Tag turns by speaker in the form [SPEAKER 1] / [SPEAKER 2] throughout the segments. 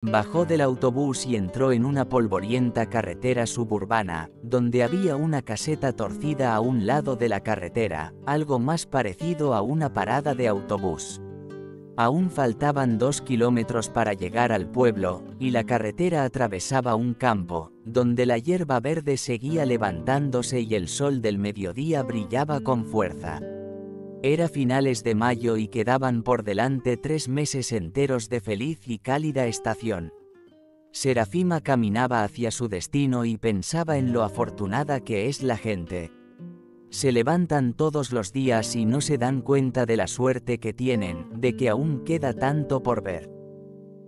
[SPEAKER 1] Bajó del autobús y entró en una polvorienta carretera suburbana, donde había una caseta torcida a un lado de la carretera, algo más parecido a una parada de autobús. Aún faltaban 2 kilómetros para llegar al pueblo, y la carretera atravesaba un campo, donde la hierba verde seguía levantándose y el sol del mediodía brillaba con fuerza. Era finales de mayo y quedaban por delante 3 meses enteros de feliz y cálida estación. Serafima caminaba hacia su destino y pensaba en lo afortunada que es la gente. Se levantan todos los días y no se dan cuenta de la suerte que tienen, de que aún queda tanto por ver.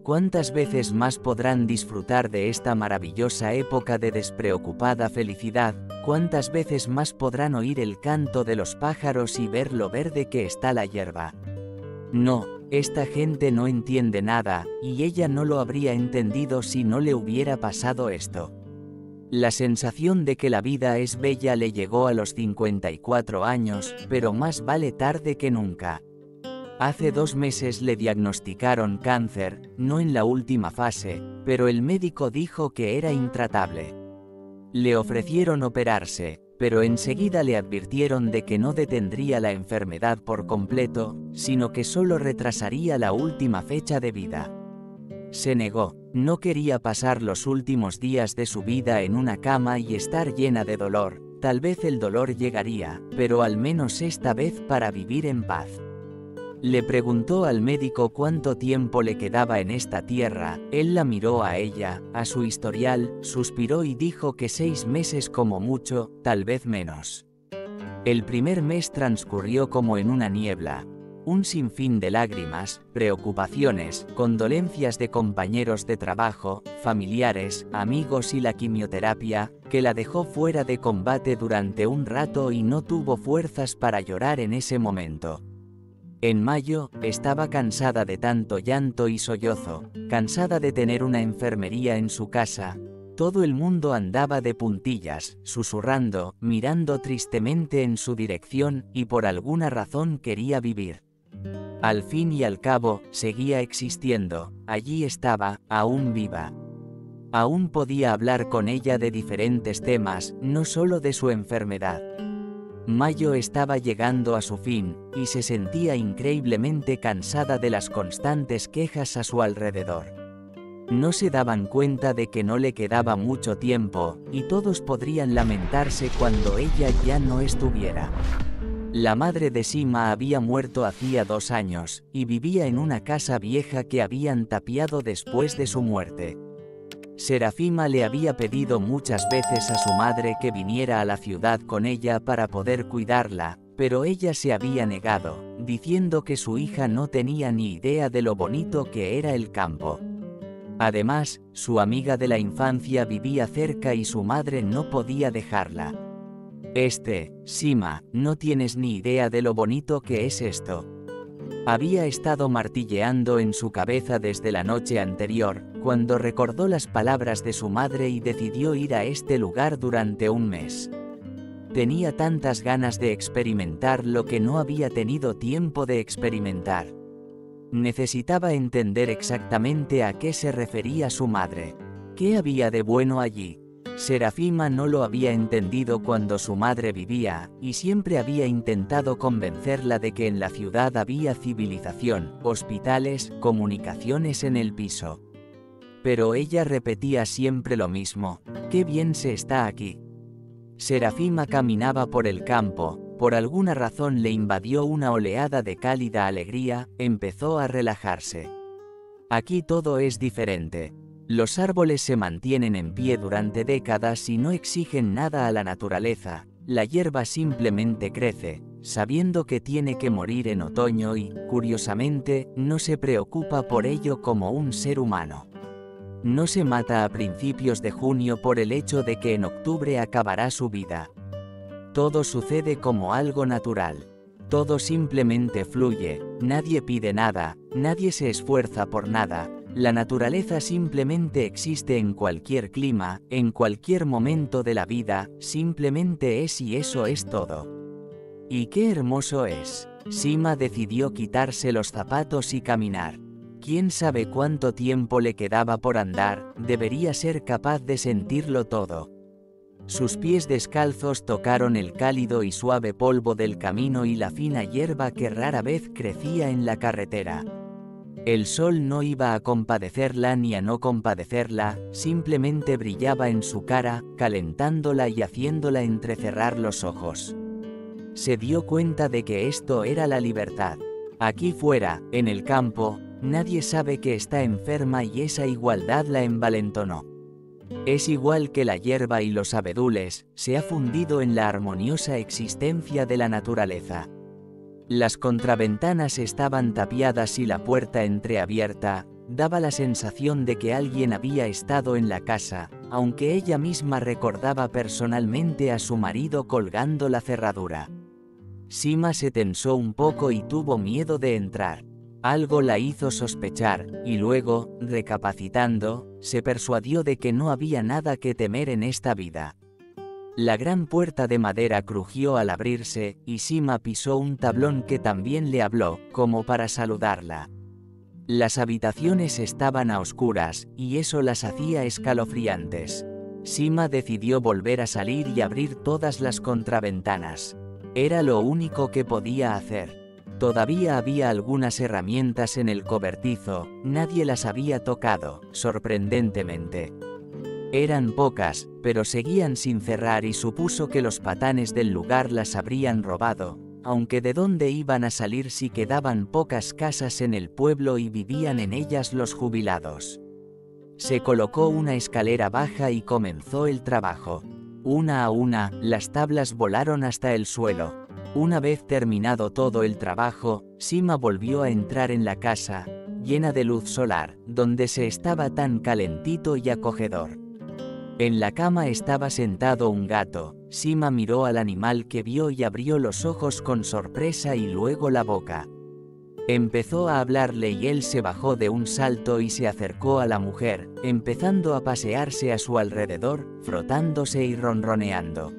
[SPEAKER 1] ¿Cuántas veces más podrán disfrutar de esta maravillosa época de despreocupada felicidad? ¿Cuántas veces más podrán oír el canto de los pájaros y ver lo verde que está la hierba? No, esta gente no entiende nada, y ella no lo habría entendido si no le hubiera pasado esto. La sensación de que la vida es bella le llegó a los 54 años, pero más vale tarde que nunca. Hace 2 meses le diagnosticaron cáncer, no en la última fase, pero el médico dijo que era intratable. Le ofrecieron operarse, pero enseguida le advirtieron de que no detendría la enfermedad por completo, sino que solo retrasaría la última fecha de vida. Se negó, no quería pasar los últimos días de su vida en una cama y estar llena de dolor. Tal vez el dolor llegaría, pero al menos esta vez para vivir en paz. Le preguntó al médico cuánto tiempo le quedaba en esta tierra, él la miró a ella, a su historial, suspiró y dijo que 6 meses como mucho, tal vez menos. El primer mes transcurrió como en una niebla. Un sinfín de lágrimas, preocupaciones, condolencias de compañeros de trabajo, familiares, amigos y la quimioterapia, que la dejó fuera de combate durante un rato y no tuvo fuerzas para llorar en ese momento. En mayo, estaba cansada de tanto llanto y sollozo, cansada de tener una enfermería en su casa. Todo el mundo andaba de puntillas, susurrando, mirando tristemente en su dirección, y por alguna razón quería vivir. Al fin y al cabo, seguía existiendo, allí estaba, aún viva. Aún podía hablar con ella de diferentes temas, no solo de su enfermedad. Mayo estaba llegando a su fin, y se sentía increíblemente cansada de las constantes quejas a su alrededor. No se daban cuenta de que no le quedaba mucho tiempo, y todos podrían lamentarse cuando ella ya no estuviera. La madre de Sima había muerto hacía 2 años, y vivía en una casa vieja que habían tapiado después de su muerte. Serafima le había pedido muchas veces a su madre que viniera a la ciudad con ella para poder cuidarla, pero ella se había negado, diciendo que su hija no tenía ni idea de lo bonito que era el campo. Además, su amiga de la infancia vivía cerca y su madre no podía dejarla. Sima, no tienes ni idea de lo bonito que es esto. Había estado martilleando en su cabeza desde la noche anterior, cuando recordó las palabras de su madre y decidió ir a este lugar durante un mes. Tenía tantas ganas de experimentar lo que no había tenido tiempo de experimentar. Necesitaba entender exactamente a qué se refería su madre. ¿Qué había de bueno allí? Serafima no lo había entendido cuando su madre vivía, y siempre había intentado convencerla de que en la ciudad había civilización, hospitales, comunicaciones en el piso. Pero ella repetía siempre lo mismo: «¡Qué bien se está aquí!». Serafima caminaba por el campo, por alguna razón le invadió una oleada de cálida alegría, empezó a relajarse. Aquí todo es diferente. Los árboles se mantienen en pie durante décadas y no exigen nada a la naturaleza, la hierba simplemente crece, sabiendo que tiene que morir en otoño y, curiosamente, no se preocupa por ello como un ser humano. No se mata a principios de junio por el hecho de que en octubre acabará su vida. Todo sucede como algo natural. Todo simplemente fluye, nadie pide nada, nadie se esfuerza por nada. La naturaleza simplemente existe en cualquier clima, en cualquier momento de la vida, simplemente es y eso es todo. ¿Y qué hermoso es? Sima decidió quitarse los zapatos y caminar. Quién sabe cuánto tiempo le quedaba por andar, debería ser capaz de sentirlo todo. Sus pies descalzos tocaron el cálido y suave polvo del camino y la fina hierba que rara vez crecía en la carretera. El sol no iba a compadecerla ni a no compadecerla, simplemente brillaba en su cara, calentándola y haciéndola entrecerrar los ojos. Se dio cuenta de que esto era la libertad. Aquí fuera, en el campo, nadie sabe que está enferma y esa igualdad la envalentonó. Es igual que la hierba y los abedules, se ha fundido en la armoniosa existencia de la naturaleza. Las contraventanas estaban tapiadas y la puerta entreabierta, daba la sensación de que alguien había estado en la casa, aunque ella misma recordaba personalmente a su marido colgando la cerradura. Sima se tensó un poco y tuvo miedo de entrar. Algo la hizo sospechar, y luego, recapacitando, se persuadió de que no había nada que temer en esta vida. La gran puerta de madera crujió al abrirse, y Sima pisó un tablón que también le habló, como para saludarla. Las habitaciones estaban a oscuras, y eso las hacía escalofriantes. Sima decidió volver a salir y abrir todas las contraventanas. Era lo único que podía hacer. Todavía había algunas herramientas en el cobertizo, nadie las había tocado, sorprendentemente. Eran pocas, pero seguían sin cerrar y supuso que los patanes del lugar las habrían robado, aunque de dónde iban a salir si quedaban pocas casas en el pueblo y vivían en ellas los jubilados. Se colocó una escalera baja y comenzó el trabajo. Una a una, las tablas volaron hasta el suelo. Una vez terminado todo el trabajo, Sima volvió a entrar en la casa, llena de luz solar, donde se estaba tan calentito y acogedor. En la cama estaba sentado un gato. Sima miró al animal que vio y abrió los ojos con sorpresa y luego la boca. Empezó a hablarle y él se bajó de un salto y se acercó a la mujer, empezando a pasearse a su alrededor, frotándose y ronroneando.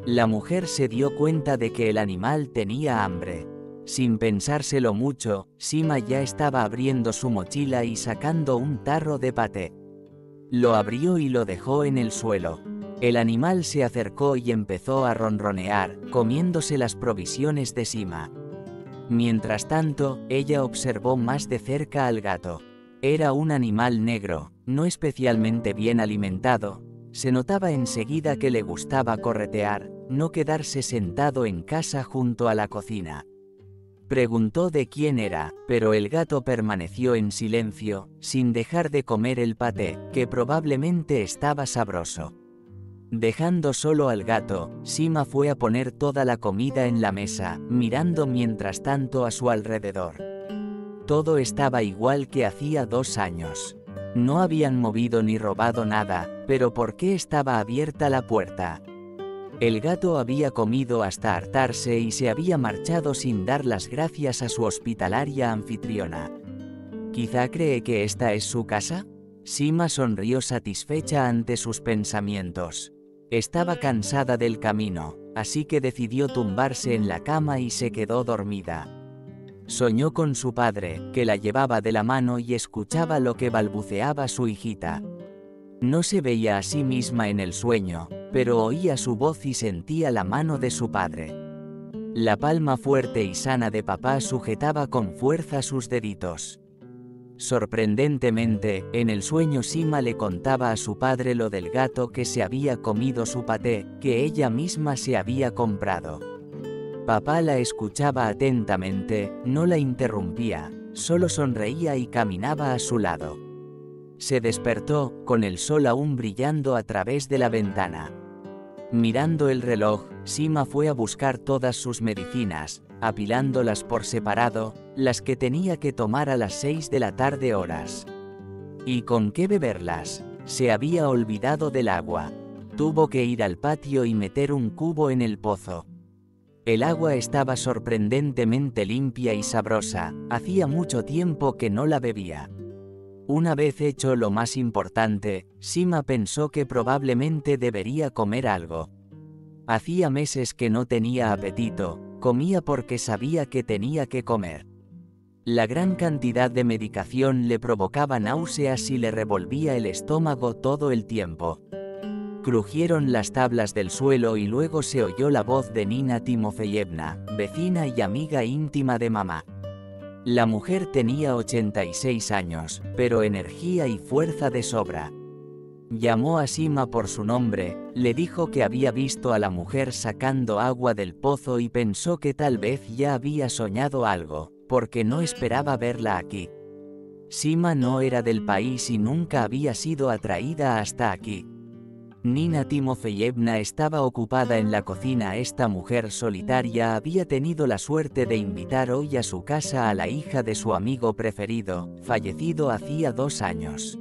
[SPEAKER 1] La mujer se dio cuenta de que el animal tenía hambre. Sin pensárselo mucho, Sima ya estaba abriendo su mochila y sacando un tarro de paté. Lo abrió y lo dejó en el suelo. El animal se acercó y empezó a ronronear, comiéndose las provisiones de Sima. Mientras tanto, ella observó más de cerca al gato. Era un animal negro, no especialmente bien alimentado. Se notaba enseguida que le gustaba corretear, no quedarse sentado en casa junto a la cocina. Preguntó de quién era, pero el gato permaneció en silencio, sin dejar de comer el paté, que probablemente estaba sabroso. Dejando solo al gato, Sima fue a poner toda la comida en la mesa, mirando mientras tanto a su alrededor. Todo estaba igual que hacía 2 años. No habían movido ni robado nada, pero ¿por qué estaba abierta la puerta? El gato había comido hasta hartarse y se había marchado sin dar las gracias a su hospitalaria anfitriona. ¿Quizá cree que esta es su casa? Sima sonrió satisfecha ante sus pensamientos. Estaba cansada del camino, así que decidió tumbarse en la cama y se quedó dormida. Soñó con su padre, que la llevaba de la mano y escuchaba lo que balbuceaba su hijita. No se veía a sí misma en el sueño, pero oía su voz y sentía la mano de su padre. La palma fuerte y sana de papá sujetaba con fuerza sus deditos. Sorprendentemente, en el sueño Sima le contaba a su padre lo del gato que se había comido su paté, que ella misma se había comprado. Papá la escuchaba atentamente, no la interrumpía, solo sonreía y caminaba a su lado. Se despertó, con el sol aún brillando a través de la ventana. Mirando el reloj, Sima fue a buscar todas sus medicinas, apilándolas por separado, las que tenía que tomar a las 6 de la tarde horas. ¿Y con qué beberlas? Se había olvidado del agua. Tuvo que ir al patio y meter un cubo en el pozo. El agua estaba sorprendentemente limpia y sabrosa, hacía mucho tiempo que no la bebía. Una vez hecho lo más importante, Sima pensó que probablemente debería comer algo. Hacía meses que no tenía apetito, comía porque sabía que tenía que comer. La gran cantidad de medicación le provocaba náuseas y le revolvía el estómago todo el tiempo. Crujieron las tablas del suelo y luego se oyó la voz de Nina Timofeyevna, vecina y amiga íntima de mamá. La mujer tenía 86 años, pero energía y fuerza de sobra. Llamó a Sima por su nombre, le dijo que había visto a la mujer sacando agua del pozo y pensó que tal vez ya había soñado algo, porque no esperaba verla aquí. Sima no era del país y nunca había sido atraída hasta aquí. Nina Timofeyevna estaba ocupada en la cocina. Esta mujer solitaria había tenido la suerte de invitar hoy a su casa a la hija de su amigo preferido, fallecido hacía 2 años.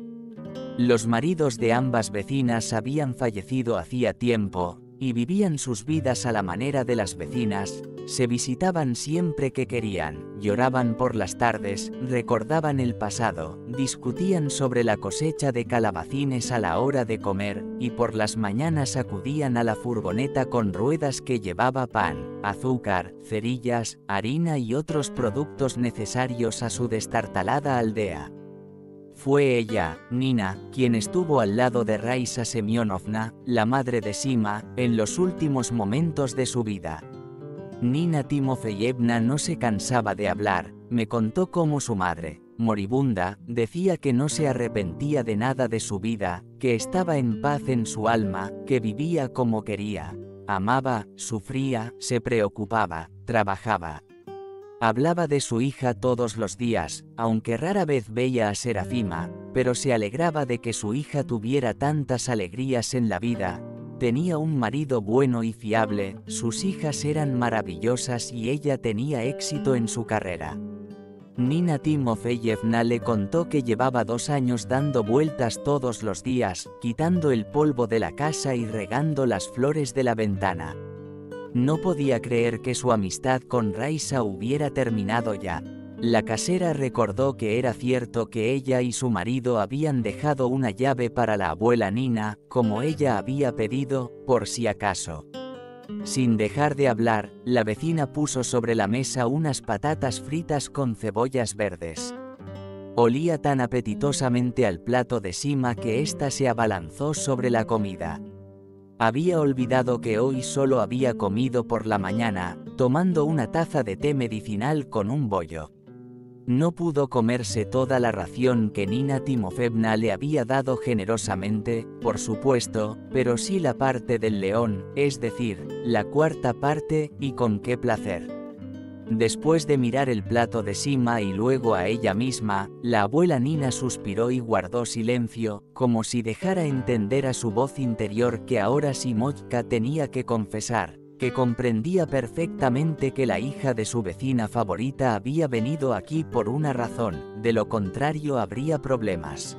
[SPEAKER 1] Los maridos de ambas vecinas habían fallecido hacía tiempo, y vivían sus vidas a la manera de las vecinas, se visitaban siempre que querían, lloraban por las tardes, recordaban el pasado, discutían sobre la cosecha de calabacines a la hora de comer, y por las mañanas acudían a la furgoneta con ruedas que llevaba pan, azúcar, cerillas, harina y otros productos necesarios a su destartalada aldea. Fue ella, Nina, quien estuvo al lado de Raisa Semyonovna, la madre de Sima, en los últimos momentos de su vida. Nina Timofeyevna no se cansaba de hablar, me contó cómo su madre, moribunda, decía que no se arrepentía de nada de su vida, que estaba en paz en su alma, que vivía como quería, amaba, sufría, se preocupaba, trabajaba. Hablaba de su hija todos los días, aunque rara vez veía a Serafima, pero se alegraba de que su hija tuviera tantas alegrías en la vida. Tenía un marido bueno y fiable, sus hijas eran maravillosas y ella tenía éxito en su carrera. Nina Timofeyevna le contó que llevaba 2 años dando vueltas todos los días, quitando el polvo de la casa y regando las flores de la ventana. No podía creer que su amistad con Raisa hubiera terminado ya. La casera recordó que era cierto que ella y su marido habían dejado una llave para la abuela Nina, como ella había pedido, por si acaso. Sin dejar de hablar, la vecina puso sobre la mesa unas patatas fritas con cebollas verdes. Olía tan apetitosamente al plato de Sima que ésta se abalanzó sobre la comida. Había olvidado que hoy solo había comido por la mañana, tomando una taza de té medicinal con un bollo. No pudo comerse toda la ración que Nina Timofeyevna le había dado generosamente, por supuesto, pero sí la parte del león, es decir, la 4ª parte, y con qué placer. Después de mirar el plato de Sima y luego a ella misma, la abuela Nina suspiró y guardó silencio, como si dejara entender a su voz interior que ahora Simochka tenía que confesar, que comprendía perfectamente que la hija de su vecina favorita había venido aquí por una razón, de lo contrario habría problemas.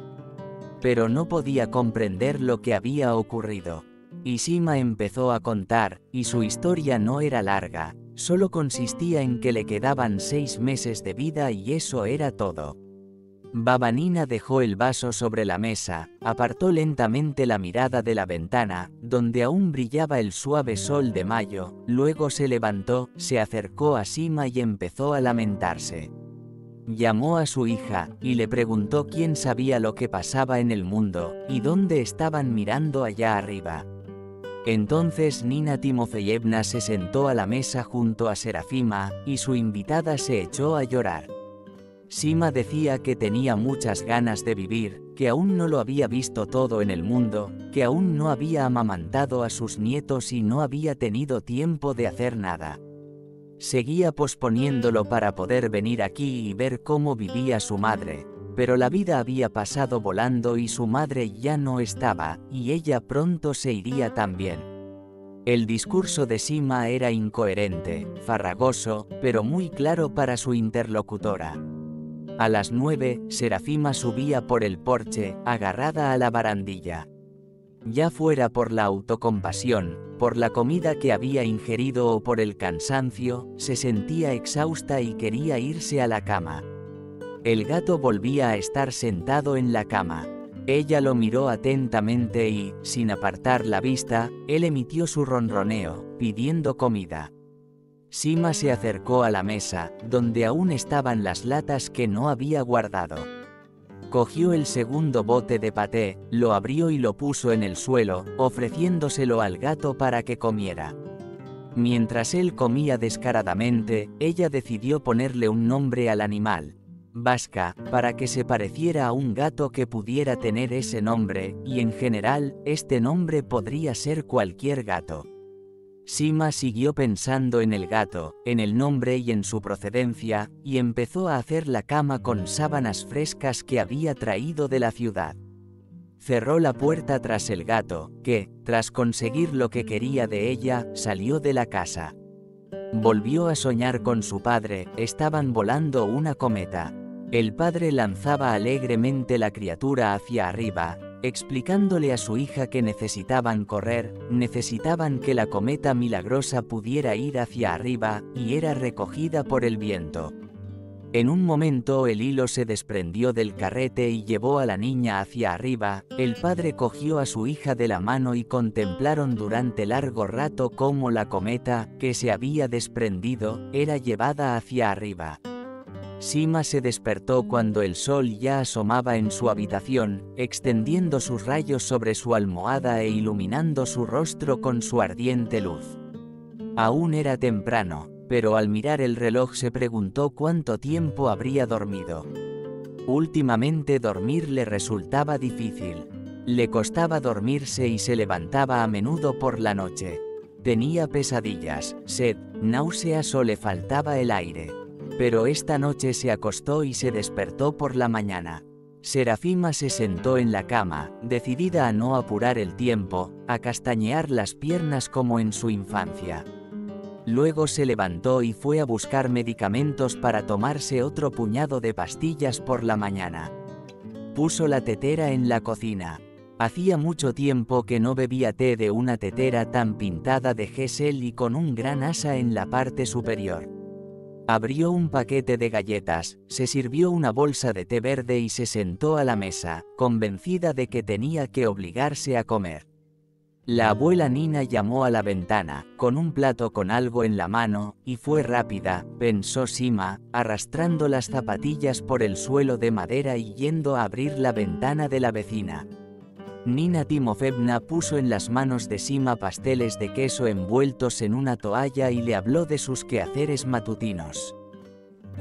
[SPEAKER 1] Pero no podía comprender lo que había ocurrido. Y Sima empezó a contar, y su historia no era larga. Solo consistía en que le quedaban 6 meses de vida y eso era todo. Baba Nina dejó el vaso sobre la mesa, apartó lentamente la mirada de la ventana, donde aún brillaba el suave sol de mayo, luego se levantó, se acercó a Sima y empezó a lamentarse. Llamó a su hija, y le preguntó quién sabía lo que pasaba en el mundo, y dónde estaban mirando allá arriba. Entonces Nina Timofeyevna se sentó a la mesa junto a Serafima, y su invitada se echó a llorar. Sima decía que tenía muchas ganas de vivir, que aún no lo había visto todo en el mundo, que aún no había amamantado a sus nietos y no había tenido tiempo de hacer nada. Seguía posponiéndolo para poder venir aquí y ver cómo vivía su madre. Pero la vida había pasado volando y su madre ya no estaba, y ella pronto se iría también. El discurso de Sima era incoherente, farragoso, pero muy claro para su interlocutora. A las 9, Serafima subía por el porche, agarrada a la barandilla. Ya fuera por la autocompasión, por la comida que había ingerido o por el cansancio, se sentía exhausta y quería irse a la cama. El gato volvía a estar sentado en la cama. Ella lo miró atentamente y, sin apartar la vista, él emitió su ronroneo, pidiendo comida. Sima se acercó a la mesa, donde aún estaban las latas que no había guardado. Cogió el segundo bote de paté, lo abrió y lo puso en el suelo, ofreciéndoselo al gato para que comiera. Mientras él comía descaradamente, ella decidió ponerle un nombre al animal, Vasca, para que se pareciera a un gato que pudiera tener ese nombre, y en general, este nombre podría ser cualquier gato. Sima siguió pensando en el gato, en el nombre y en su procedencia, y empezó a hacer la cama con sábanas frescas que había traído de la ciudad. Cerró la puerta tras el gato, que, tras conseguir lo que quería de ella, salió de la casa. Volvió a soñar con su padre, estaban volando una cometa. El padre lanzaba alegremente la criatura hacia arriba, explicándole a su hija que necesitaban correr, necesitaban que la cometa milagrosa pudiera ir hacia arriba, y era recogida por el viento. En un momento el hilo se desprendió del carrete y llevó a la niña hacia arriba, el padre cogió a su hija de la mano y contemplaron durante largo rato cómo la cometa, que se había desprendido, era llevada hacia arriba. Sima se despertó cuando el sol ya asomaba en su habitación, extendiendo sus rayos sobre su almohada e iluminando su rostro con su ardiente luz. Aún era temprano, pero al mirar el reloj se preguntó cuánto tiempo habría dormido. Últimamente dormir le resultaba difícil. Le costaba dormirse y se levantaba a menudo por la noche. Tenía pesadillas, sed, náuseas o le faltaba el aire. Pero esta noche se acostó y se despertó por la mañana. Serafima se sentó en la cama, decidida a no apurar el tiempo, a castañear las piernas como en su infancia. Luego se levantó y fue a buscar medicamentos para tomarse otro puñado de pastillas por la mañana. Puso la tetera en la cocina. Hacía mucho tiempo que no bebía té de una tetera tan pintada de gesell y con un gran asa en la parte superior. Abrió un paquete de galletas, se sirvió una bolsa de té verde y se sentó a la mesa, convencida de que tenía que obligarse a comer. La abuela Nina llamó a la ventana, con un plato con algo en la mano, y fue rápida, pensó Sima, arrastrando las zapatillas por el suelo de madera y yendo a abrir la ventana de la vecina. Nina Timofevna puso en las manos de Sima pasteles de queso envueltos en una toalla y le habló de sus quehaceres matutinos.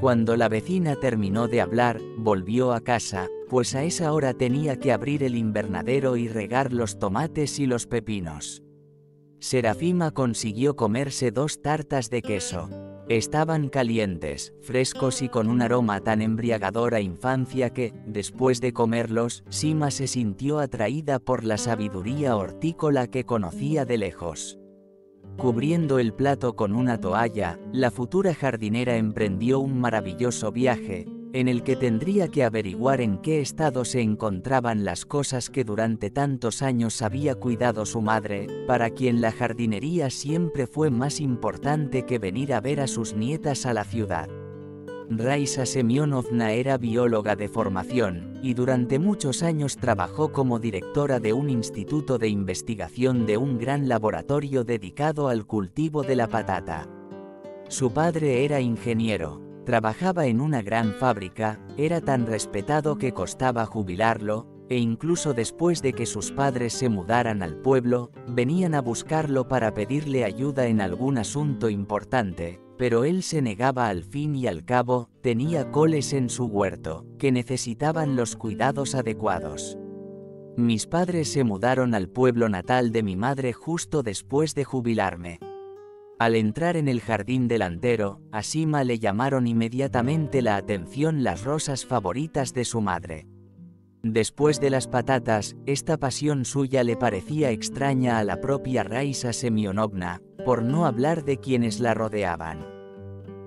[SPEAKER 1] Cuando la vecina terminó de hablar, volvió a casa, pues a esa hora tenía que abrir el invernadero y regar los tomates y los pepinos. Serafima consiguió comerse 2 tartas de queso. Estaban calientes, frescos y con un aroma tan embriagador a infancia que, después de comerlos, Sima se sintió atraída por la sabiduría hortícola que conocía de lejos. Cubriendo el plato con una toalla, la futura jardinera emprendió un maravilloso viaje, en el que tendría que averiguar en qué estado se encontraban las cosas que durante tantos años había cuidado su madre, para quien la jardinería siempre fue más importante que venir a ver a sus nietas a la ciudad. Raisa Semyonovna era bióloga de formación, y durante muchos años trabajó como directora de un instituto de investigación de un gran laboratorio dedicado al cultivo de la patata. Su padre era ingeniero. Trabajaba en una gran fábrica, era tan respetado que costaba jubilarlo, e incluso después de que sus padres se mudaran al pueblo, venían a buscarlo para pedirle ayuda en algún asunto importante, pero él se negaba al fin y al cabo, tenía coles en su huerto, que necesitaban los cuidados adecuados. Mis padres se mudaron al pueblo natal de mi madre justo después de jubilarme. Al entrar en el jardín delantero, a Sima le llamaron inmediatamente la atención las rosas favoritas de su madre. Después de las patatas, esta pasión suya le parecía extraña a la propia Raisa Semyonovna, por no hablar de quienes la rodeaban.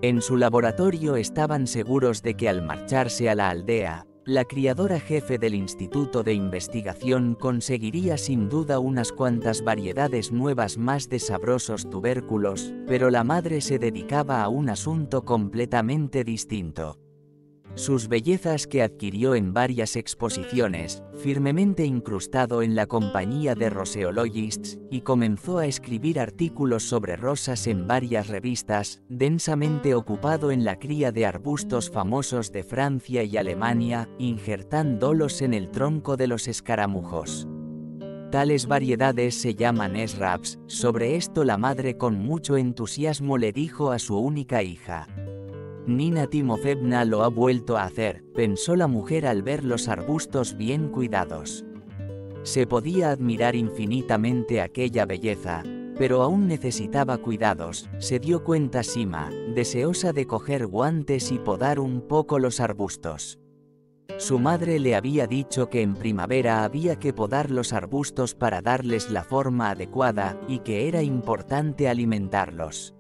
[SPEAKER 1] En su laboratorio estaban seguros de que al marcharse a la aldea, la criadora jefe del Instituto de Investigación conseguiría sin duda unas cuantas variedades nuevas más de sabrosos tubérculos, pero la madre se dedicaba a un asunto completamente distinto. sus bellezas que adquirió en varias exposiciones, firmemente incrustado en la compañía de Roseologists, y comenzó a escribir artículos sobre rosas en varias revistas, densamente ocupado en la cría de arbustos famosos de Francia y Alemania, injertándolos en el tronco de los escaramujos. Tales variedades se llaman shrubs. Sobre esto la madre con mucho entusiasmo le dijo a su única hija: Nina Timofeevna lo ha vuelto a hacer, pensó la mujer al ver los arbustos bien cuidados. Se podía admirar infinitamente aquella belleza, pero aún necesitaba cuidados, se dio cuenta Sima, deseosa de coger guantes y podar un poco los arbustos. Su madre le había dicho que en primavera había que podar los arbustos para darles la forma adecuada, y que era importante alimentarlos.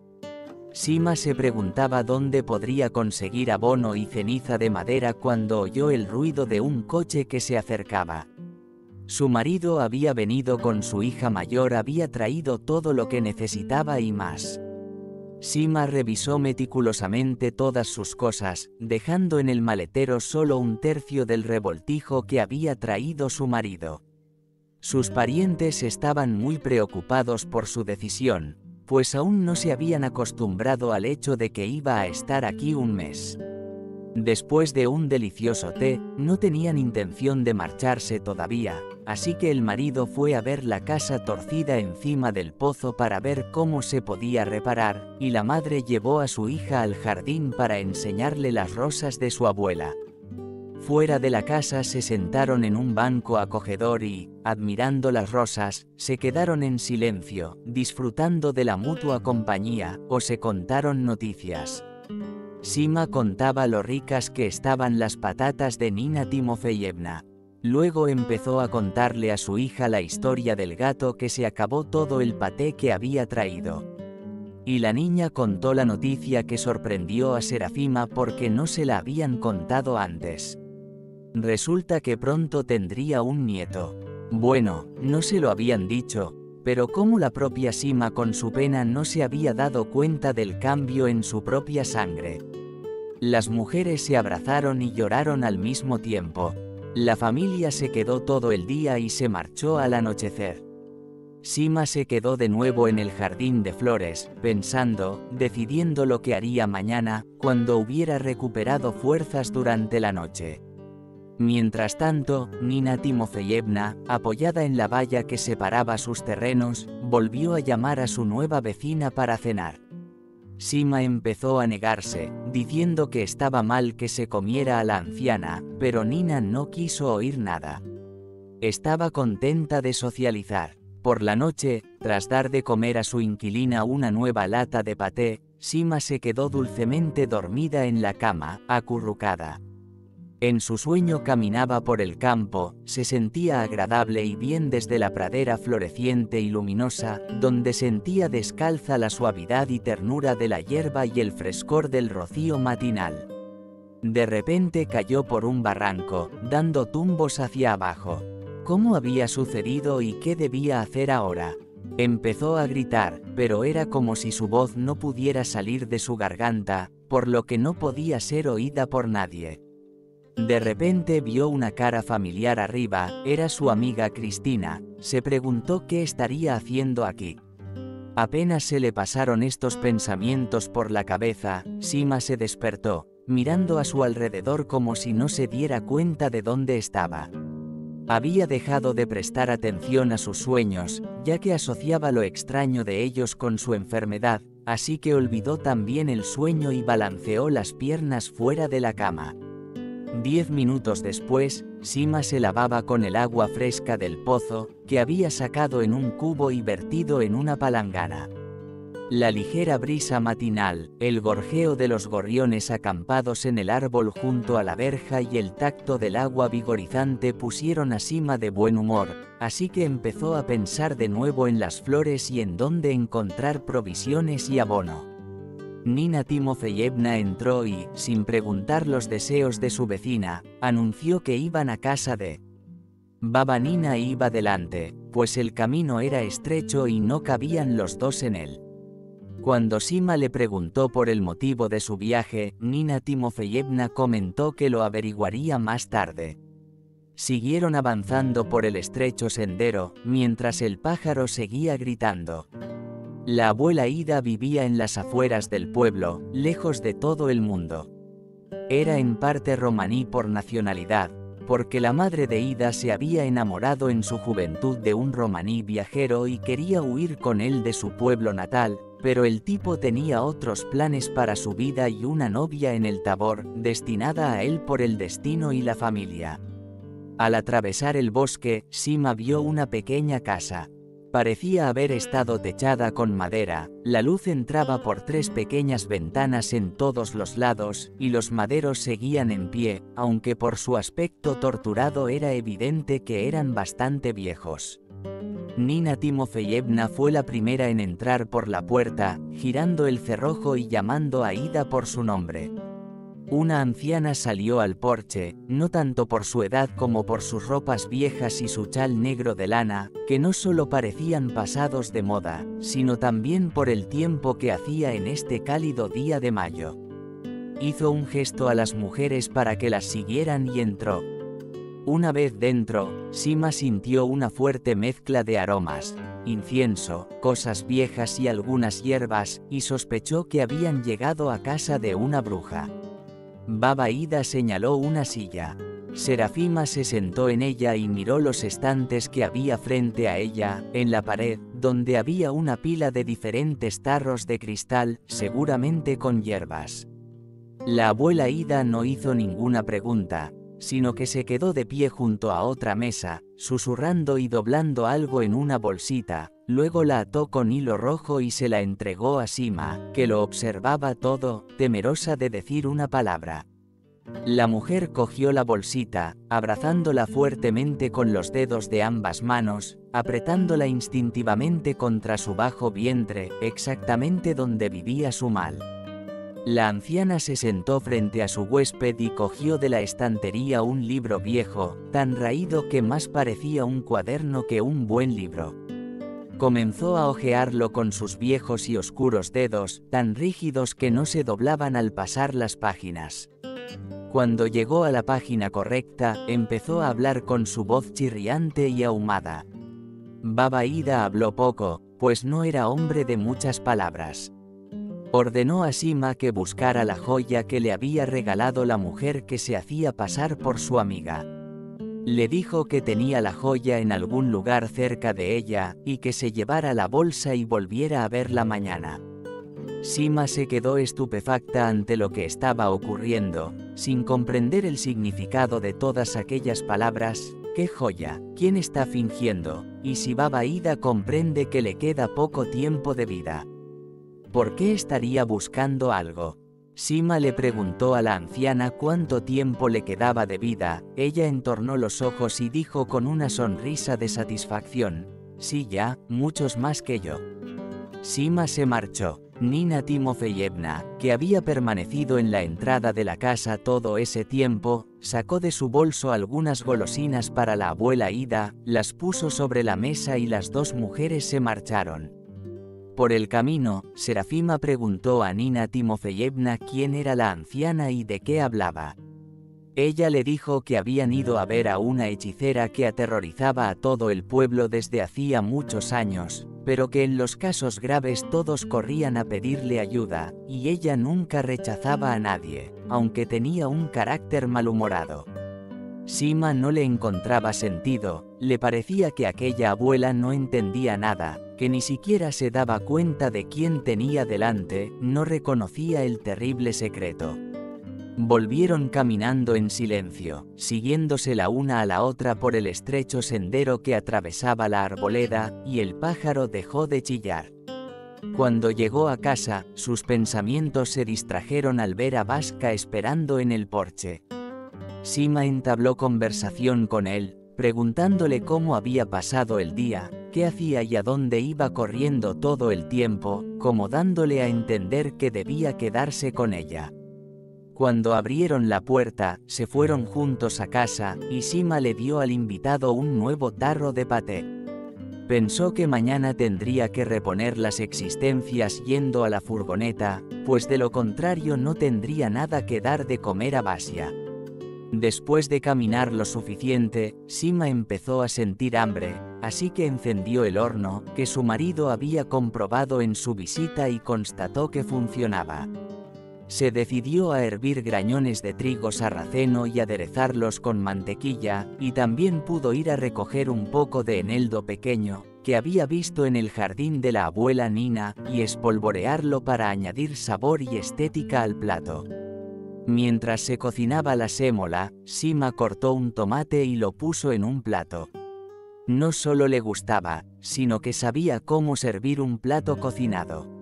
[SPEAKER 1] Sima se preguntaba dónde podría conseguir abono y ceniza de madera cuando oyó el ruido de un coche que se acercaba. Su marido había venido con su hija mayor, había traído todo lo que necesitaba y más. Sima revisó meticulosamente todas sus cosas, dejando en el maletero solo un tercio del revoltijo que había traído su marido. Sus parientes estaban muy preocupados por su decisión, pues aún no se habían acostumbrado al hecho de que iba a estar aquí un mes. Después de un delicioso té, no tenían intención de marcharse todavía, así que el marido fue a ver la casa torcida encima del pozo para ver cómo se podía reparar, y la madre llevó a su hija al jardín para enseñarle las rosas de su abuela. Fuera de la casa se sentaron en un banco acogedor y, admirando las rosas, se quedaron en silencio, disfrutando de la mutua compañía, o se contaron noticias. Sima contaba lo ricas que estaban las patatas de Nina Timofeyevna. Luego empezó a contarle a su hija la historia del gato que se acabó todo el paté que había traído. Y la niña contó la noticia que sorprendió a Serafima porque no se la habían contado antes. Resulta que pronto tendría un nieto. Bueno, no se lo habían dicho, pero como la propia Sima con su pena no se había dado cuenta del cambio en su propia sangre. Las mujeres se abrazaron y lloraron al mismo tiempo. La familia se quedó todo el día y se marchó al anochecer. Sima se quedó de nuevo en el jardín de flores, pensando, decidiendo lo que haría mañana, cuando hubiera recuperado fuerzas durante la noche. Mientras tanto, Nina Timofeyevna, apoyada en la valla que separaba sus terrenos, volvió a llamar a su nueva vecina para cenar. Sima empezó a negarse, diciendo que estaba mal que se comiera a la anciana, pero Nina no quiso oír nada. Estaba contenta de socializar. Por la noche, tras dar de comer a su inquilina una nueva lata de paté, Sima se quedó dulcemente dormida en la cama, acurrucada. En su sueño caminaba por el campo, se sentía agradable y bien desde la pradera floreciente y luminosa, donde sentía descalza la suavidad y ternura de la hierba y el frescor del rocío matinal. De repente cayó por un barranco, dando tumbos hacia abajo. ¿Cómo había sucedido y qué debía hacer ahora? Empezó a gritar, pero era como si su voz no pudiera salir de su garganta, por lo que no podía ser oída por nadie. De repente vio una cara familiar arriba, era su amiga Cristina, se preguntó qué estaría haciendo aquí. Apenas se le pasaron estos pensamientos por la cabeza, Sima se despertó, mirando a su alrededor como si no se diera cuenta de dónde estaba. Había dejado de prestar atención a sus sueños, ya que asociaba lo extraño de ellos con su enfermedad, así que olvidó también el sueño y balanceó las piernas fuera de la cama. 10 minutos después, Sima se lavaba con el agua fresca del pozo, que había sacado en un cubo y vertido en una palangana. La ligera brisa matinal, el gorjeo de los gorriones acampados en el árbol junto a la verja y el tacto del agua vigorizante pusieron a Sima de buen humor, así que empezó a pensar de nuevo en las flores y en dónde encontrar provisiones y abono. Nina Timofeyevna entró y, sin preguntar los deseos de su vecina, anunció que iban a casa de Baba. Nina iba delante, pues el camino era estrecho y no cabían los dos en él. Cuando Sima le preguntó por el motivo de su viaje, Nina Timofeyevna comentó que lo averiguaría más tarde. Siguieron avanzando por el estrecho sendero, mientras el pájaro seguía gritando. La abuela Ida vivía en las afueras del pueblo, lejos de todo el mundo. Era en parte romaní por nacionalidad, porque la madre de Ida se había enamorado en su juventud de un romaní viajero y quería huir con él de su pueblo natal, pero el tipo tenía otros planes para su vida y una novia en el Tabor, destinada a él por el destino y la familia. Al atravesar el bosque, Sima vio una pequeña casa. Parecía haber estado techada con madera, la luz entraba por 3 pequeñas ventanas en todos los lados, y los maderos seguían en pie, aunque por su aspecto torturado era evidente que eran bastante viejos. Nina Timofeyevna fue la primera en entrar por la puerta, girando el cerrojo y llamando a Ida por su nombre. Una anciana salió al porche, no tanto por su edad como por sus ropas viejas y su chal negro de lana, que no solo parecían pasados de moda, sino también por el tiempo que hacía en este cálido día de mayo. Hizo un gesto a las mujeres para que las siguieran y entró. Una vez dentro, Sima sintió una fuerte mezcla de aromas, incienso, cosas viejas y algunas hierbas, y sospechó que habían llegado a casa de una bruja. Baba Ida señaló una silla. Serafima se sentó en ella y miró los estantes que había frente a ella, en la pared, donde había una pila de diferentes tarros de cristal, seguramente con hierbas. La abuela Ida no hizo ninguna pregunta, sino que se quedó de pie junto a otra mesa, susurrando y doblando algo en una bolsita, luego la ató con hilo rojo y se la entregó a Sima, que lo observaba todo, temerosa de decir una palabra. La mujer cogió la bolsita, abrazándola fuertemente con los dedos de ambas manos, apretándola instintivamente contra su bajo vientre, exactamente donde vivía su mal. La anciana se sentó frente a su huésped y cogió de la estantería un libro viejo, tan raído que más parecía un cuaderno que un buen libro. Comenzó a hojearlo con sus viejos y oscuros dedos, tan rígidos que no se doblaban al pasar las páginas. Cuando llegó a la página correcta, empezó a hablar con su voz chirriante y ahumada. Baba Ida habló poco, pues no era hombre de muchas palabras. Ordenó a Sima que buscara la joya que le había regalado la mujer que se hacía pasar por su amiga. Le dijo que tenía la joya en algún lugar cerca de ella, y que se llevara la bolsa y volviera a verla mañana. Sima se quedó estupefacta ante lo que estaba ocurriendo, sin comprender el significado de todas aquellas palabras. ¿Qué joya? ¿Quién está fingiendo? Y si Baba Ida comprende que le queda poco tiempo de vida. ¿Por qué estaría buscando algo? Sima le preguntó a la anciana cuánto tiempo le quedaba de vida. Ella entornó los ojos y dijo con una sonrisa de satisfacción: sí, ya, muchos más que yo. Sima se marchó. Nina Timofeyevna, que había permanecido en la entrada de la casa todo ese tiempo, sacó de su bolso algunas golosinas para la abuela Ida, las puso sobre la mesa y las 2 mujeres se marcharon. Por el camino, Serafima preguntó a Nina Timofeyevna quién era la anciana y de qué hablaba. Ella le dijo que habían ido a ver a una hechicera que aterrorizaba a todo el pueblo desde hacía muchos años, pero que en los casos graves todos corrían a pedirle ayuda, y ella nunca rechazaba a nadie, aunque tenía un carácter malhumorado. Sima no le encontraba sentido, le parecía que aquella abuela no entendía nada, que ni siquiera se daba cuenta de quién tenía delante, no reconocía el terrible secreto. Volvieron caminando en silencio, siguiéndose la una a la otra por el estrecho sendero que atravesaba la arboleda, y el pájaro dejó de chillar. Cuando llegó a casa, sus pensamientos se distrajeron al ver a Vaska esperando en el porche. Sima entabló conversación con él, preguntándole cómo había pasado el día, qué hacía y a dónde iba corriendo todo el tiempo, como dándole a entender que debía quedarse con ella. Cuando abrieron la puerta, se fueron juntos a casa, y Sima le dio al invitado un nuevo tarro de paté. Pensó que mañana tendría que reponer las existencias yendo a la furgoneta, pues de lo contrario no tendría nada que dar de comer a Basia. Después de caminar lo suficiente, Sima empezó a sentir hambre, así que encendió el horno, que su marido había comprobado en su visita y constató que funcionaba. Se decidió a hervir grañones de trigo sarraceno y aderezarlos con mantequilla, y también pudo ir a recoger un poco de eneldo pequeño, que había visto en el jardín de la abuela Nina, y espolvorearlo para añadir sabor y estética al plato. Mientras se cocinaba la sémola, Sima cortó un tomate y lo puso en un plato. No solo le gustaba, sino que sabía cómo servir un plato cocinado.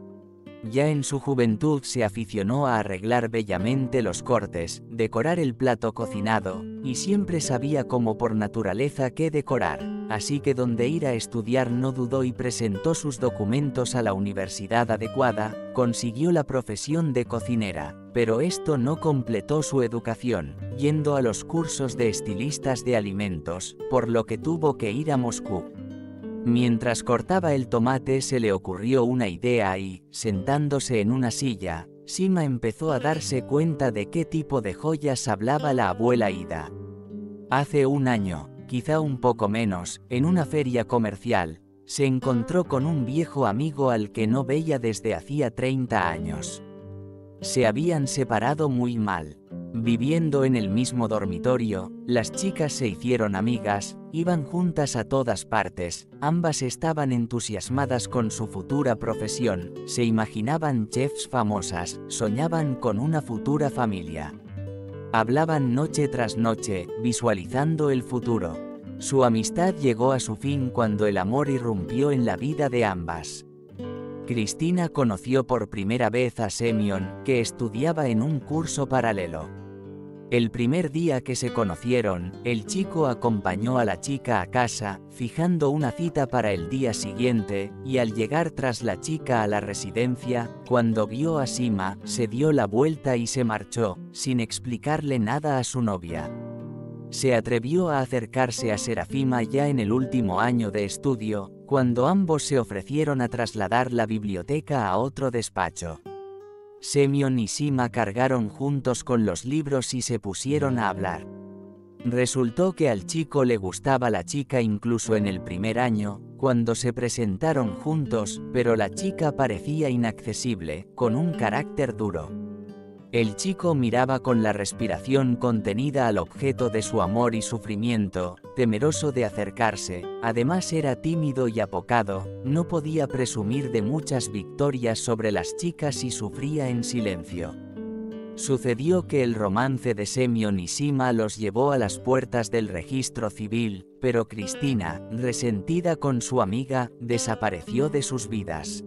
[SPEAKER 1] Ya en su juventud se aficionó a arreglar bellamente los cortes, decorar el plato cocinado, y siempre sabía como por naturaleza qué decorar, así que donde ir a estudiar no dudó y presentó sus documentos a la universidad adecuada, consiguió la profesión de cocinera, pero esto no completó su educación, yendo a los cursos de estilistas de alimentos, por lo que tuvo que ir a Moscú. Mientras cortaba el tomate se le ocurrió una idea y, sentándose en una silla, Sima empezó a darse cuenta de qué tipo de joyas hablaba la abuela Ida. Hace un año, quizá un poco menos, en una feria comercial, se encontró con un viejo amigo al que no veía desde hacía 30 años. Se habían separado muy mal. Viviendo en el mismo dormitorio, las chicas se hicieron amigas, iban juntas a todas partes, ambas estaban entusiasmadas con su futura profesión, se imaginaban chefs famosas, soñaban con una futura familia. Hablaban noche tras noche, visualizando el futuro. Su amistad llegó a su fin cuando el amor irrumpió en la vida de ambas. Cristina conoció por primera vez a Semyon, que estudiaba en un curso paralelo. El primer día que se conocieron, el chico acompañó a la chica a casa, fijando una cita para el día siguiente, y al llegar tras la chica a la residencia, cuando vio a Sima, se dio la vuelta y se marchó, sin explicarle nada a su novia. Se atrevió a acercarse a Serafima ya en el último año de estudio, cuando ambos se ofrecieron a trasladar la biblioteca a otro despacho. Semyon y Sima cargaron juntos con los libros y se pusieron a hablar. Resultó que al chico le gustaba la chica incluso en el primer año, cuando se presentaron juntos, pero la chica parecía inaccesible, con un carácter duro. El chico miraba con la respiración contenida al objeto de su amor y sufrimiento, temeroso de acercarse, además era tímido y apocado, no podía presumir de muchas victorias sobre las chicas y sufría en silencio. Sucedió que el romance de Semyon y Sima los llevó a las puertas del registro civil, pero Cristina, resentida con su amiga, desapareció de sus vidas.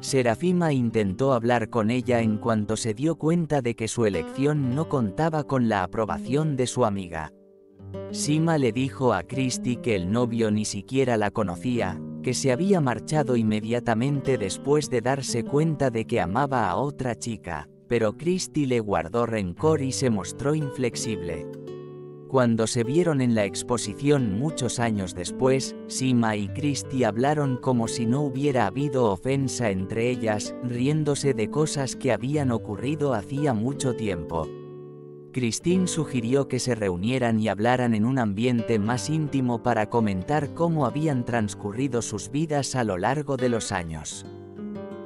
[SPEAKER 1] Serafima intentó hablar con ella en cuanto se dio cuenta de que su elección no contaba con la aprobación de su amiga. Sima le dijo a Cristi que el novio ni siquiera la conocía, que se había marchado inmediatamente después de darse cuenta de que amaba a otra chica, pero Cristi le guardó rencor y se mostró inflexible. Cuando se vieron en la exposición muchos años después, Sima y Cristi hablaron como si no hubiera habido ofensa entre ellas, riéndose de cosas que habían ocurrido hacía mucho tiempo. Christine sugirió que se reunieran y hablaran en un ambiente más íntimo para comentar cómo habían transcurrido sus vidas a lo largo de los años.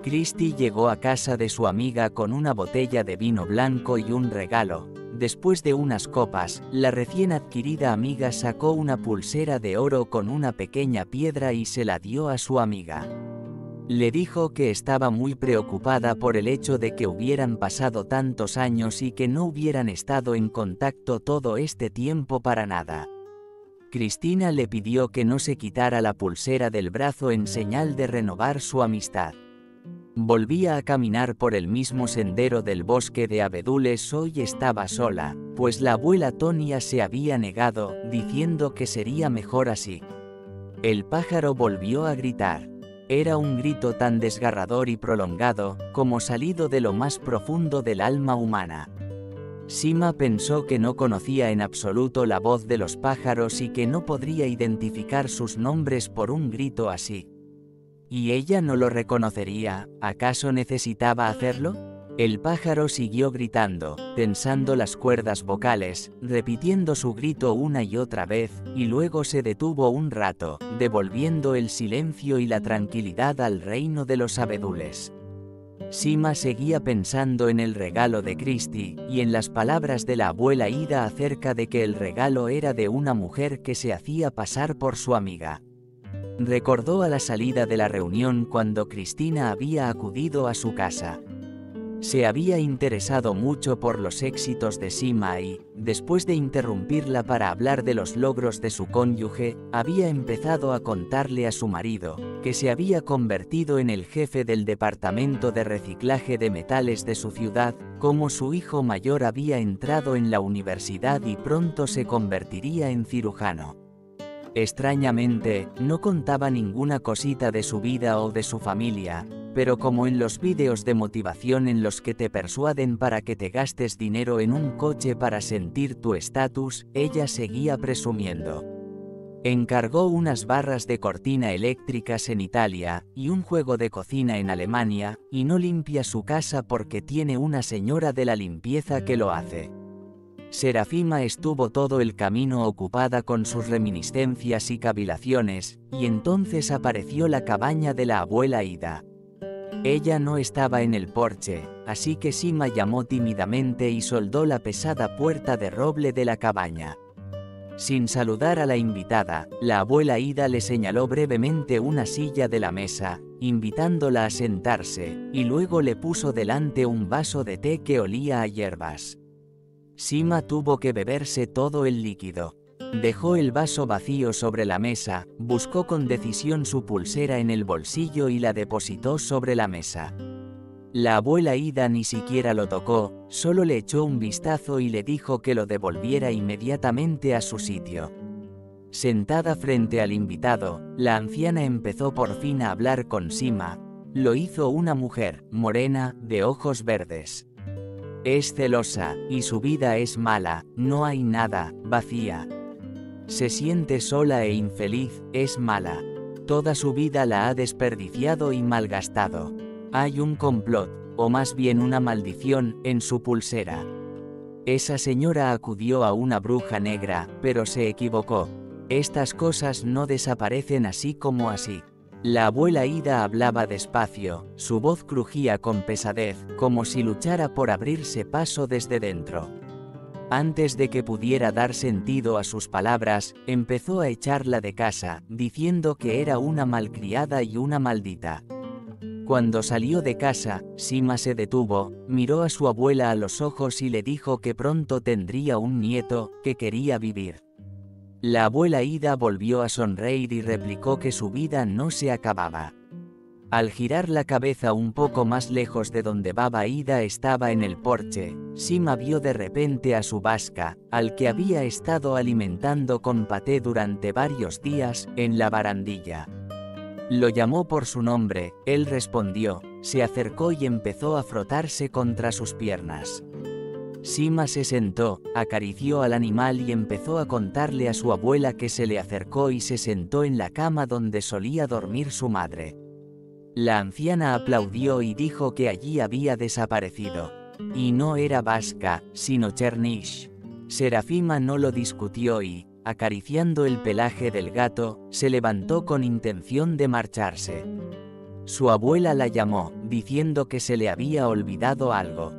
[SPEAKER 1] Cristi llegó a casa de su amiga con una botella de vino blanco y un regalo. Después de unas copas, la recién adquirida amiga sacó una pulsera de oro con una pequeña piedra y se la dio a su amiga. Le dijo que estaba muy preocupada por el hecho de que hubieran pasado tantos años y que no hubieran estado en contacto todo este tiempo para nada. Cristina le pidió que no se quitara la pulsera del brazo en señal de renovar su amistad. Volvía a caminar por el mismo sendero del bosque de abedules. Hoy estaba sola, pues la abuela Tonia se había negado, diciendo que sería mejor así. El pájaro volvió a gritar. Era un grito tan desgarrador y prolongado, como salido de lo más profundo del alma humana. Sima pensó que no conocía en absoluto la voz de los pájaros y que no podría identificar sus nombres por un grito así. ¿Y ella no lo reconocería? ¿Acaso necesitaba hacerlo? El pájaro siguió gritando, tensando las cuerdas vocales, repitiendo su grito una y otra vez, y luego se detuvo un rato, devolviendo el silencio y la tranquilidad al reino de los abedules. Sima seguía pensando en el regalo de Christie, y en las palabras de la abuela Ida acerca de que el regalo era de una mujer que se hacía pasar por su amiga. Recordó a la salida de la reunión cuando Cristina había acudido a su casa. Se había interesado mucho por los éxitos de Sima y, después de interrumpirla para hablar de los logros de su cónyuge, había empezado a contarle a su marido, que se había convertido en el jefe del departamento de reciclaje de metales de su ciudad, cómo su hijo mayor había entrado en la universidad y pronto se convertiría en cirujano. Extrañamente, no contaba ninguna cosita de su vida o de su familia, pero como en los vídeos de motivación en los que te persuaden para que te gastes dinero en un coche para sentir tu estatus, ella seguía presumiendo. Encargó unas barras de cortina eléctricas en Italia, y un juego de cocina en Alemania, y no limpia su casa porque tiene una señora de la limpieza que lo hace. Serafima estuvo todo el camino ocupada con sus reminiscencias y cavilaciones, y entonces apareció la cabaña de la abuela Ida. Ella no estaba en el porche, así que Sima llamó tímidamente y soldó la pesada puerta de roble de la cabaña. Sin saludar a la invitada, la abuela Ida le señaló brevemente una silla de la mesa, invitándola a sentarse, y luego le puso delante un vaso de té que olía a hierbas. Sima tuvo que beberse todo el líquido. Dejó el vaso vacío sobre la mesa, buscó con decisión su pulsera en el bolsillo y la depositó sobre la mesa. La abuela Ida ni siquiera lo tocó, solo le echó un vistazo y le dijo que lo devolviera inmediatamente a su sitio. Sentada frente al invitado, la anciana empezó por fin a hablar con Sima. Lo hizo una mujer, morena, de ojos verdes. Es celosa, y su vida es mala, no hay nada, vacía. Se siente sola e infeliz, es mala. Toda su vida la ha desperdiciado y malgastado. Hay un complot, o más bien una maldición, en su pulsera. Esa señora acudió a una bruja negra, pero se equivocó. Estas cosas no desaparecen así como así. La abuela Ida hablaba despacio, su voz crujía con pesadez, como si luchara por abrirse paso desde dentro. Antes de que pudiera dar sentido a sus palabras, empezó a echarla de casa, diciendo que era una malcriada y una maldita. Cuando salió de casa, Sima se detuvo, miró a su abuela a los ojos y le dijo que pronto tendría un nieto, que quería vivir. La abuela Ida volvió a sonreír y replicó que su vida no se acababa. Al girar la cabeza un poco más lejos de donde Baba Ida estaba en el porche, Sima vio de repente a su vasca, al que había estado alimentando con paté durante varios días, en la barandilla. Lo llamó por su nombre, él respondió, se acercó y empezó a frotarse contra sus piernas. Sima se sentó, acarició al animal y empezó a contarle a su abuela que se le acercó y se sentó en la cama donde solía dormir su madre. La anciana aplaudió y dijo que allí había desaparecido. Y no era vasca, sino Chernish. Serafima no lo discutió y, acariciando el pelaje del gato, se levantó con intención de marcharse. Su abuela la llamó, diciendo que se le había olvidado algo.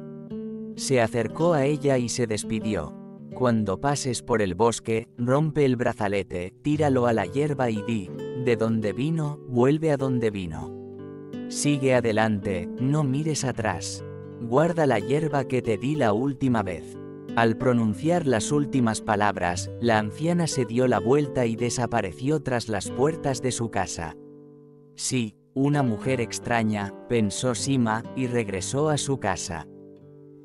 [SPEAKER 1] Se acercó a ella y se despidió. Cuando pases por el bosque, rompe el brazalete, tíralo a la hierba y di, de donde vino, vuelve a donde vino. Sigue adelante, no mires atrás. Guarda la hierba que te di la última vez. Al pronunciar las últimas palabras, la anciana se dio la vuelta y desapareció tras las puertas de su casa. Sí, una mujer extraña, pensó Sima, y regresó a su casa.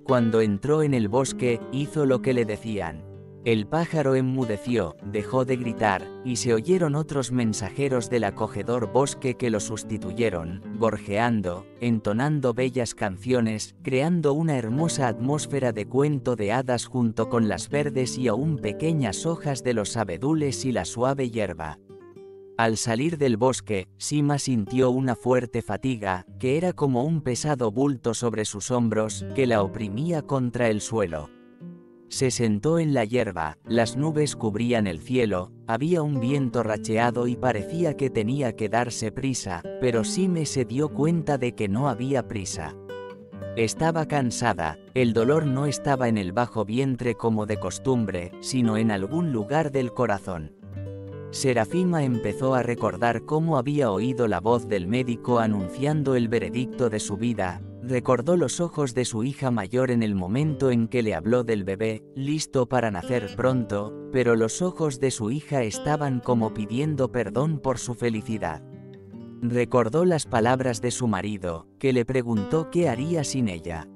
[SPEAKER 1] Cuando entró en el bosque, hizo lo que le decían. El pájaro enmudeció, dejó de gritar, y se oyeron otros mensajeros del acogedor bosque que lo sustituyeron, gorjeando, entonando bellas canciones, creando una hermosa atmósfera de cuento de hadas junto con las verdes y aún pequeñas hojas de los abedules y la suave hierba. Al salir del bosque, Sima sintió una fuerte fatiga, que era como un pesado bulto sobre sus hombros, que la oprimía contra el suelo. Se sentó en la hierba, las nubes cubrían el cielo, había un viento racheado y parecía que tenía que darse prisa, pero Sime se dio cuenta de que no había prisa. Estaba cansada, el dolor no estaba en el bajo vientre como de costumbre, sino en algún lugar del corazón. Serafima empezó a recordar cómo había oído la voz del médico anunciando el veredicto de su vida. Recordó los ojos de su hija mayor en el momento en que le habló del bebé, listo para nacer pronto, pero los ojos de su hija estaban como pidiendo perdón por su felicidad. Recordó las palabras de su marido, que le preguntó qué haría sin ella.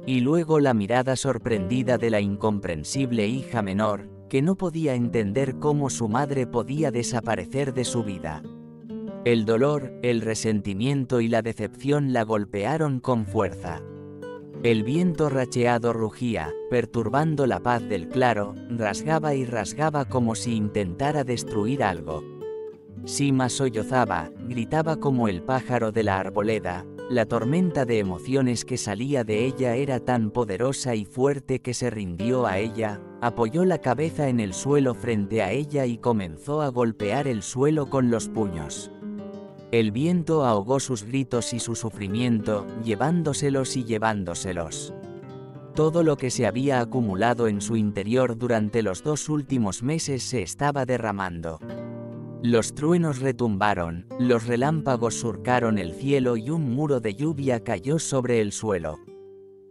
[SPEAKER 1] Y luego la mirada sorprendida de la incomprensible hija menor, que no podía entender cómo su madre podía desaparecer de su vida. El dolor, el resentimiento y la decepción la golpearon con fuerza. El viento racheado rugía, perturbando la paz del claro, rasgaba y rasgaba como si intentara destruir algo. Sima sollozaba, gritaba como el pájaro de la arboleda, la tormenta de emociones que salía de ella era tan poderosa y fuerte que se rindió a ella, apoyó la cabeza en el suelo frente a ella y comenzó a golpear el suelo con los puños. El viento ahogó sus gritos y su sufrimiento, llevándoselos y llevándoselos. Todo lo que se había acumulado en su interior durante los 2 últimos meses se estaba derramando. Los truenos retumbaron, los relámpagos surcaron el cielo y un muro de lluvia cayó sobre el suelo.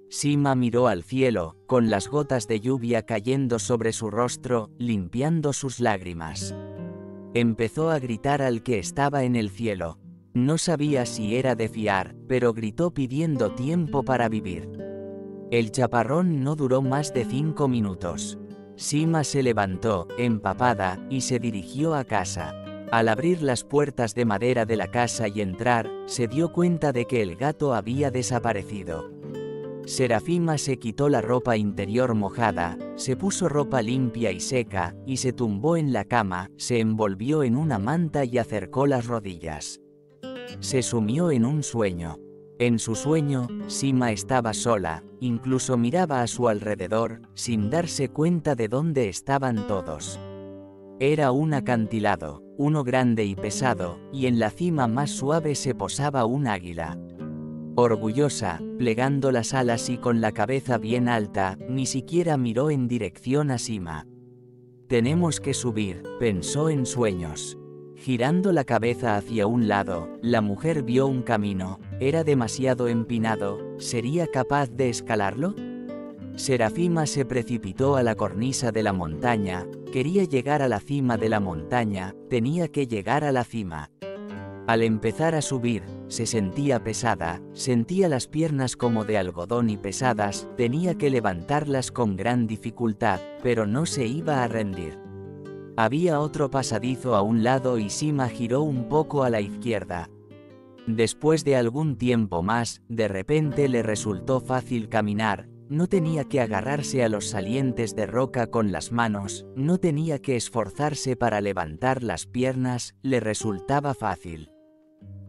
[SPEAKER 1] Sima miró al cielo, con las gotas de lluvia cayendo sobre su rostro, limpiando sus lágrimas. Empezó a gritar al que estaba en el cielo. No sabía si era de fiar, pero gritó pidiendo tiempo para vivir. El chaparrón no duró más de 5 minutos. Sima se levantó, empapada, y se dirigió a casa. Al abrir las puertas de madera de la casa y entrar, se dio cuenta de que el gato había desaparecido. Serafima se quitó la ropa interior mojada, se puso ropa limpia y seca, y se tumbó en la cama, se envolvió en una manta y acercó las rodillas. Se sumió en un sueño. En su sueño, Sima estaba sola, incluso miraba a su alrededor, sin darse cuenta de dónde estaban todos. Era un acantilado, uno grande y pesado, y en la cima más suave se posaba un águila. Orgullosa, plegando las alas y con la cabeza bien alta, ni siquiera miró en dirección a Sima. «Tenemos que subir», pensó en sueños. Girando la cabeza hacia un lado, la mujer vio un camino. Era demasiado empinado, ¿sería capaz de escalarlo? Serafima se precipitó a la cornisa de la montaña, quería llegar a la cima de la montaña, tenía que llegar a la cima. Al empezar a subir, se sentía pesada, sentía las piernas como de algodón y pesadas, tenía que levantarlas con gran dificultad, pero no se iba a rendir. Había otro pasadizo a un lado y Sima giró un poco a la izquierda. Después de algún tiempo más, de repente le resultó fácil caminar, no tenía que agarrarse a los salientes de roca con las manos, no tenía que esforzarse para levantar las piernas, le resultaba fácil.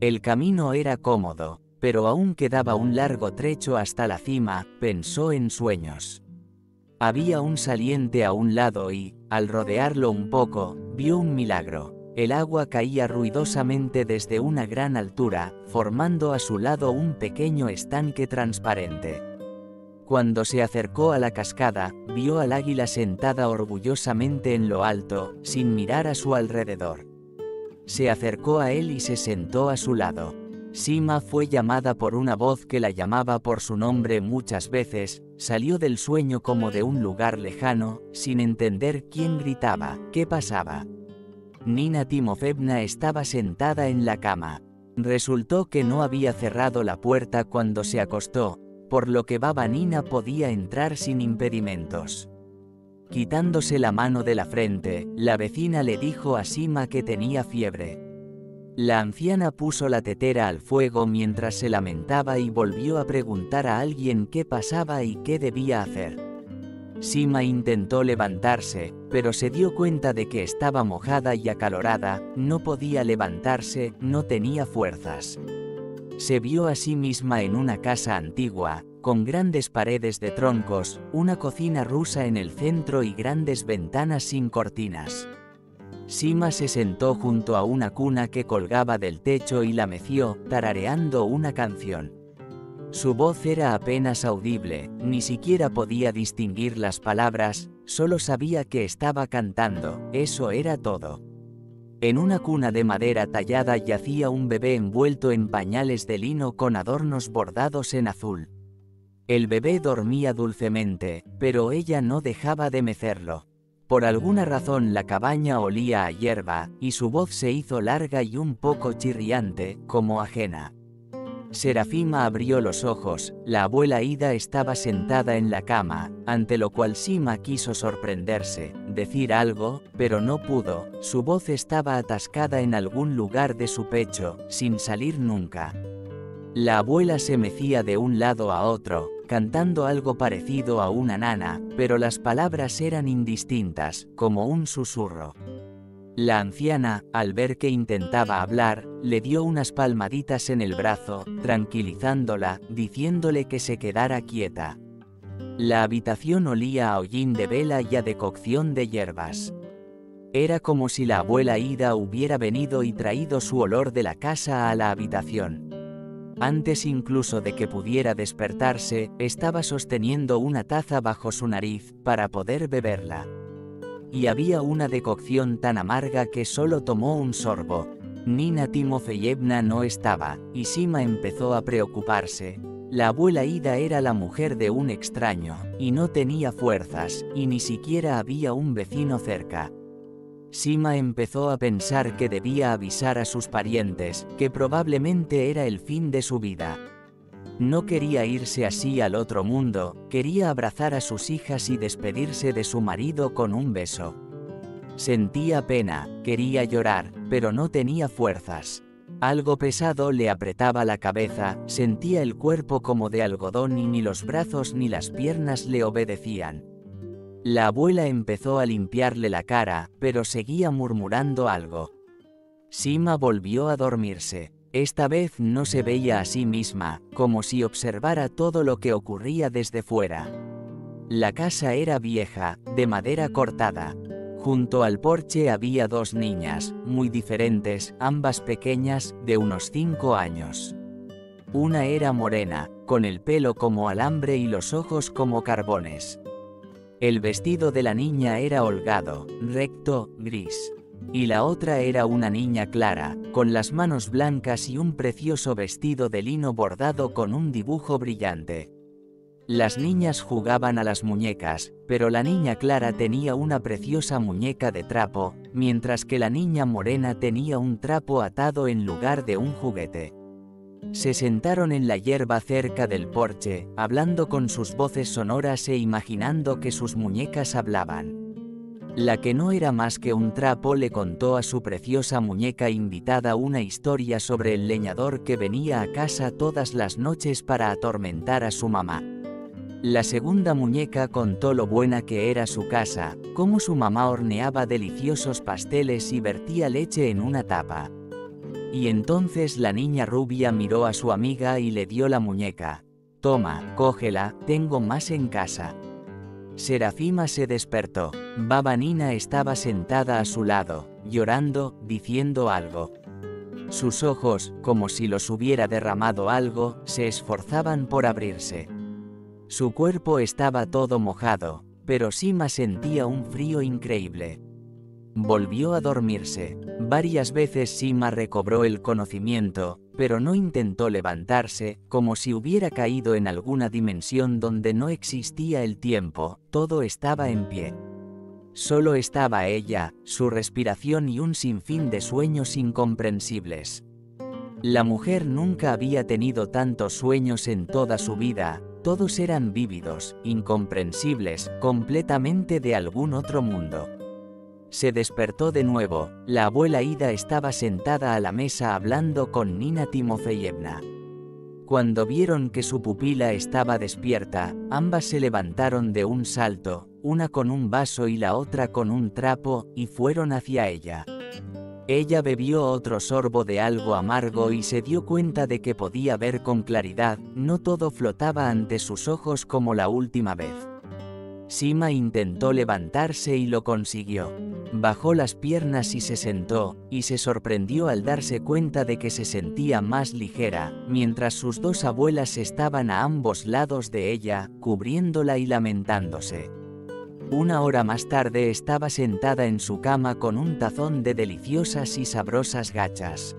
[SPEAKER 1] El camino era cómodo, pero aún quedaba un largo trecho hasta la cima, pensó en sueños. Había un saliente a un lado y, al rodearlo un poco, vio un milagro. El agua caía ruidosamente desde una gran altura, formando a su lado un pequeño estanque transparente. Cuando se acercó a la cascada, vio al águila sentada orgullosamente en lo alto, sin mirar a su alrededor. Se acercó a él y se sentó a su lado. Sima fue llamada por una voz que la llamaba por su nombre muchas veces, salió del sueño como de un lugar lejano, sin entender quién gritaba, qué pasaba. Nina Timofeevna estaba sentada en la cama. Resultó que no había cerrado la puerta cuando se acostó, por lo que Baba Nina podía entrar sin impedimentos. Quitándose la mano de la frente, la vecina le dijo a Sima que tenía fiebre. La anciana puso la tetera al fuego mientras se lamentaba y volvió a preguntar a alguien qué pasaba y qué debía hacer. Sima intentó levantarse, pero se dio cuenta de que estaba mojada y acalorada, no podía levantarse, no tenía fuerzas. Se vio a sí misma en una casa antigua, con grandes paredes de troncos, una cocina rusa en el centro y grandes ventanas sin cortinas. Sima se sentó junto a una cuna que colgaba del techo y la meció, tarareando una canción. Su voz era apenas audible, ni siquiera podía distinguir las palabras, solo sabía que estaba cantando, eso era todo. En una cuna de madera tallada yacía un bebé envuelto en pañales de lino con adornos bordados en azul. El bebé dormía dulcemente, pero ella no dejaba de mecerlo. Por alguna razón la cabaña olía a hierba, y su voz se hizo larga y un poco chirriante, como ajena. Serafima abrió los ojos, la abuela Ida estaba sentada en la cama, ante lo cual Sima quiso sorprenderse, decir algo, pero no pudo, su voz estaba atascada en algún lugar de su pecho, sin salir nunca. La abuela se mecía de un lado a otro, cantando algo parecido a una nana, pero las palabras eran indistintas, como un susurro. La anciana, al ver que intentaba hablar, le dio unas palmaditas en el brazo, tranquilizándola, diciéndole que se quedara quieta. La habitación olía a hollín de vela y a decocción de hierbas. Era como si la abuela Ida hubiera venido y traído su olor de la casa a la habitación. Antes incluso de que pudiera despertarse, estaba sosteniendo una taza bajo su nariz, para poder beberla. Y había una decocción tan amarga que solo tomó un sorbo. Nina Timofeyevna no estaba, y Sima empezó a preocuparse. La abuela Ida era la mujer de un extraño, y no tenía fuerzas, y ni siquiera había un vecino cerca. Sima empezó a pensar que debía avisar a sus parientes, que probablemente era el fin de su vida. No quería irse así al otro mundo, quería abrazar a sus hijas y despedirse de su marido con un beso. Sentía pena, quería llorar, pero no tenía fuerzas. Algo pesado le apretaba la cabeza, sentía el cuerpo como de algodón y ni los brazos ni las piernas le obedecían. La abuela empezó a limpiarle la cara, pero seguía murmurando algo. Sima volvió a dormirse. Esta vez no se veía a sí misma, como si observara todo lo que ocurría desde fuera. La casa era vieja, de madera cortada. Junto al porche había dos niñas, muy diferentes, ambas pequeñas, de unos 5 años. Una era morena, con el pelo como alambre y los ojos como carbones. El vestido de la niña era holgado, recto, gris. Y la otra era una niña clara, con las manos blancas y un precioso vestido de lino bordado con un dibujo brillante. Las niñas jugaban a las muñecas, pero la niña clara tenía una preciosa muñeca de trapo, mientras que la niña morena tenía un trapo atado en lugar de un juguete. Se sentaron en la hierba cerca del porche, hablando con sus voces sonoras e imaginando que sus muñecas hablaban. La que no era más que un trapo le contó a su preciosa muñeca invitada una historia sobre el leñador que venía a casa todas las noches para atormentar a su mamá. La segunda muñeca contó lo buena que era su casa, cómo su mamá horneaba deliciosos pasteles y vertía leche en una tapa. Y entonces la niña rubia miró a su amiga y le dio la muñeca. «Toma, cógela, tengo más en casa». Serafima se despertó. Baba Nina estaba sentada a su lado, llorando, diciendo algo. Sus ojos, como si los hubiera derramado algo, se esforzaban por abrirse. Su cuerpo estaba todo mojado, pero Sima sentía un frío increíble. Volvió a dormirse. Varias veces Sima recobró el conocimiento, pero no intentó levantarse, como si hubiera caído en alguna dimensión donde no existía el tiempo, todo estaba en pie. Solo estaba ella, su respiración y un sinfín de sueños incomprensibles. La mujer nunca había tenido tantos sueños en toda su vida, Todos eran vívidos, incomprensibles, completamente de algún otro mundo. Se despertó de nuevo. La abuela Ida estaba sentada a la mesa hablando con Nina Timofeyevna. Cuando vieron que su pupila estaba despierta, ambas se levantaron de un salto, una con un vaso y la otra con un trapo, y fueron hacia ella. Ella bebió otro sorbo de algo amargo y se dio cuenta de que podía ver con claridad, no todo flotaba ante sus ojos como la última vez. Sima intentó levantarse y lo consiguió. Bajó las piernas y se sentó, y se sorprendió al darse cuenta de que se sentía más ligera, mientras sus dos abuelas estaban a ambos lados de ella, cubriéndola y lamentándose. Una hora más tarde estaba sentada en su cama con un tazón de deliciosas y sabrosas gachas.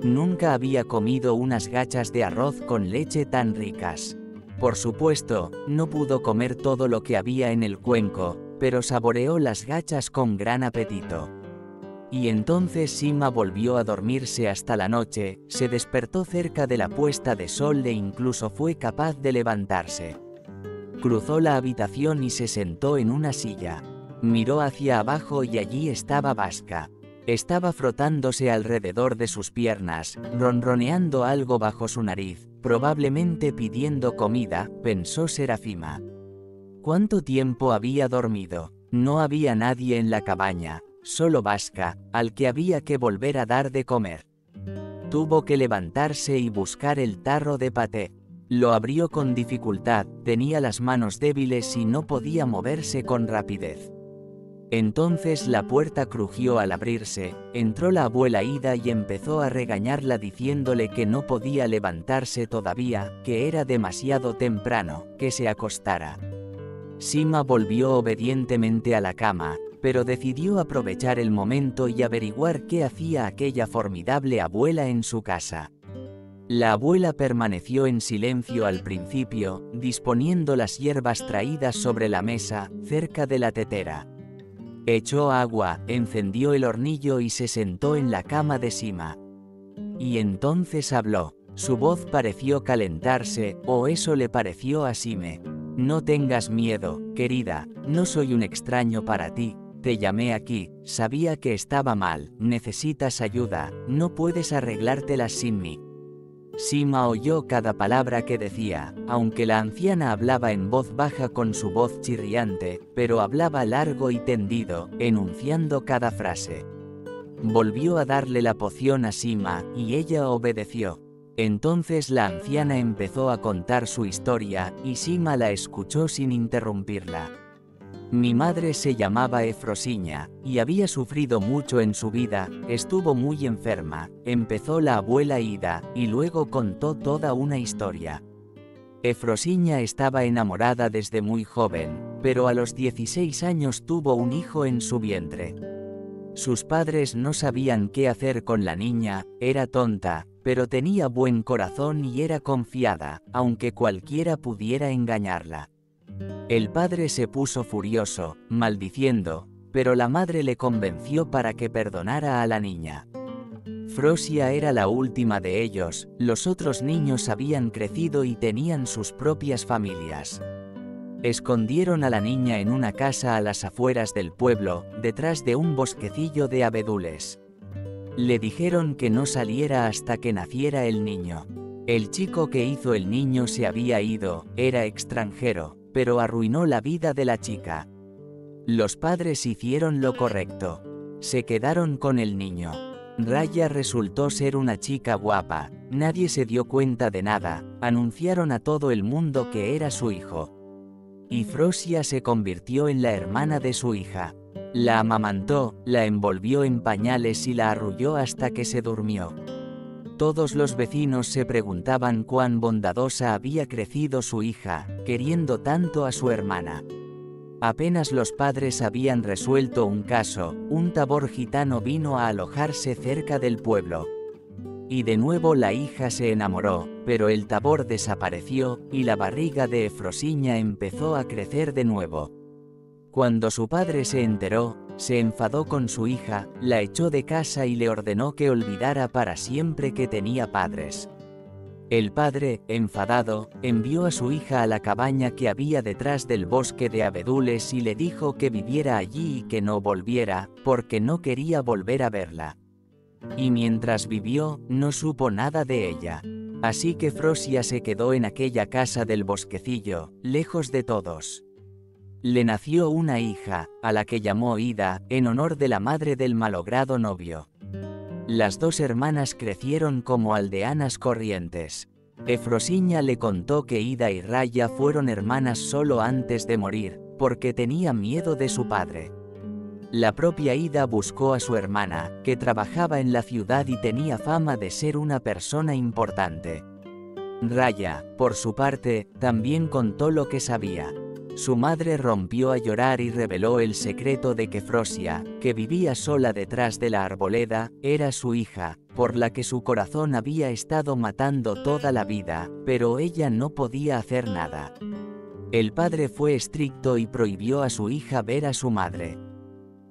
[SPEAKER 1] Nunca había comido unas gachas de arroz con leche tan ricas. Por supuesto, no pudo comer todo lo que había en el cuenco, pero saboreó las gachas con gran apetito. Y entonces Sima volvió a dormirse hasta la noche, se despertó cerca de la puesta de sol e incluso fue capaz de levantarse. Cruzó la habitación y se sentó en una silla. Miró hacia abajo y allí estaba Vaska. Estaba frotándose alrededor de sus piernas, ronroneando algo bajo su nariz, probablemente pidiendo comida, pensó Serafima. ¿Cuánto tiempo había dormido? No había nadie en la cabaña, solo Vaska, al que había que volver a dar de comer. Tuvo que levantarse y buscar el tarro de paté. Lo abrió con dificultad, tenía las manos débiles y no podía moverse con rapidez. Entonces la puerta crujió al abrirse, entró la abuela Ida y empezó a regañarla diciéndole que no podía levantarse todavía, que era demasiado temprano, que se acostara. Sima volvió obedientemente a la cama, pero decidió aprovechar el momento y averiguar qué hacía aquella formidable abuela en su casa. La abuela permaneció en silencio al principio, disponiendo las hierbas traídas sobre la mesa, cerca de la tetera. Echó agua, encendió el hornillo y se sentó en la cama de Sima. Y entonces habló. Su voz pareció calentarse, o eso le pareció a Sime. No tengas miedo, querida, no soy un extraño para ti. Te llamé aquí, sabía que estaba mal, necesitas ayuda, no puedes arreglártelas sin mí. Sima oyó cada palabra que decía, aunque la anciana hablaba en voz baja con su voz chirriante, pero hablaba largo y tendido, enunciando cada frase. Volvió a darle la poción a Sima, y ella obedeció. Entonces la anciana empezó a contar su historia, y Sima la escuchó sin interrumpirla. Mi madre se llamaba Efrosiña, y había sufrido mucho en su vida, estuvo muy enferma, empezó la abuela Ida, y luego contó toda una historia. Efrosiña estaba enamorada desde muy joven, pero a los 16 años tuvo un hijo en su vientre. Sus padres no sabían qué hacer con la niña, era tonta, pero tenía buen corazón y era confiada, aunque cualquiera pudiera engañarla. El padre se puso furioso, maldiciendo, pero la madre le convenció para que perdonara a la niña. Frosia era la última de ellos, los otros niños habían crecido y tenían sus propias familias. Escondieron a la niña en una casa a las afueras del pueblo, detrás de un bosquecillo de abedules. Le dijeron que no saliera hasta que naciera el niño. El chico que hizo el niño se había ido, era extranjero, pero arruinó la vida de la chica. Los padres hicieron lo correcto. Se quedaron con el niño. Raya resultó ser una chica guapa, nadie se dio cuenta de nada, anunciaron a todo el mundo que era su hijo. Y Frosia se convirtió en la hermana de su hija. La amamantó, la envolvió en pañales y la arrulló hasta que se durmió. Todos los vecinos se preguntaban cuán bondadosa había crecido su hija, queriendo tanto a su hermana. Apenas los padres habían resuelto un caso, un tabor gitano vino a alojarse cerca del pueblo. Y de nuevo la hija se enamoró, pero el tabor desapareció, y la barriga de Efrosiña empezó a crecer de nuevo. Cuando su padre se enteró, se enfadó con su hija, la echó de casa y le ordenó que olvidara para siempre que tenía padres. El padre, enfadado, envió a su hija a la cabaña que había detrás del bosque de abedules y le dijo que viviera allí y que no volviera, porque no quería volver a verla. Y mientras vivió, no supo nada de ella. Así que Frosia se quedó en aquella casa del bosquecillo, lejos de todos. Le nació una hija, a la que llamó Ida, en honor de la madre del malogrado novio. Las dos hermanas crecieron como aldeanas corrientes. Efrosiña le contó que Ida y Raya fueron hermanas solo antes de morir, porque tenía miedo de su padre. La propia Ida buscó a su hermana, que trabajaba en la ciudad y tenía fama de ser una persona importante. Raya, por su parte, también contó lo que sabía. Su madre rompió a llorar y reveló el secreto de que Frosia, que vivía sola detrás de la arboleda, era su hija, por la que su corazón había estado matando toda la vida, pero ella no podía hacer nada. El padre fue estricto y prohibió a su hija ver a su madre.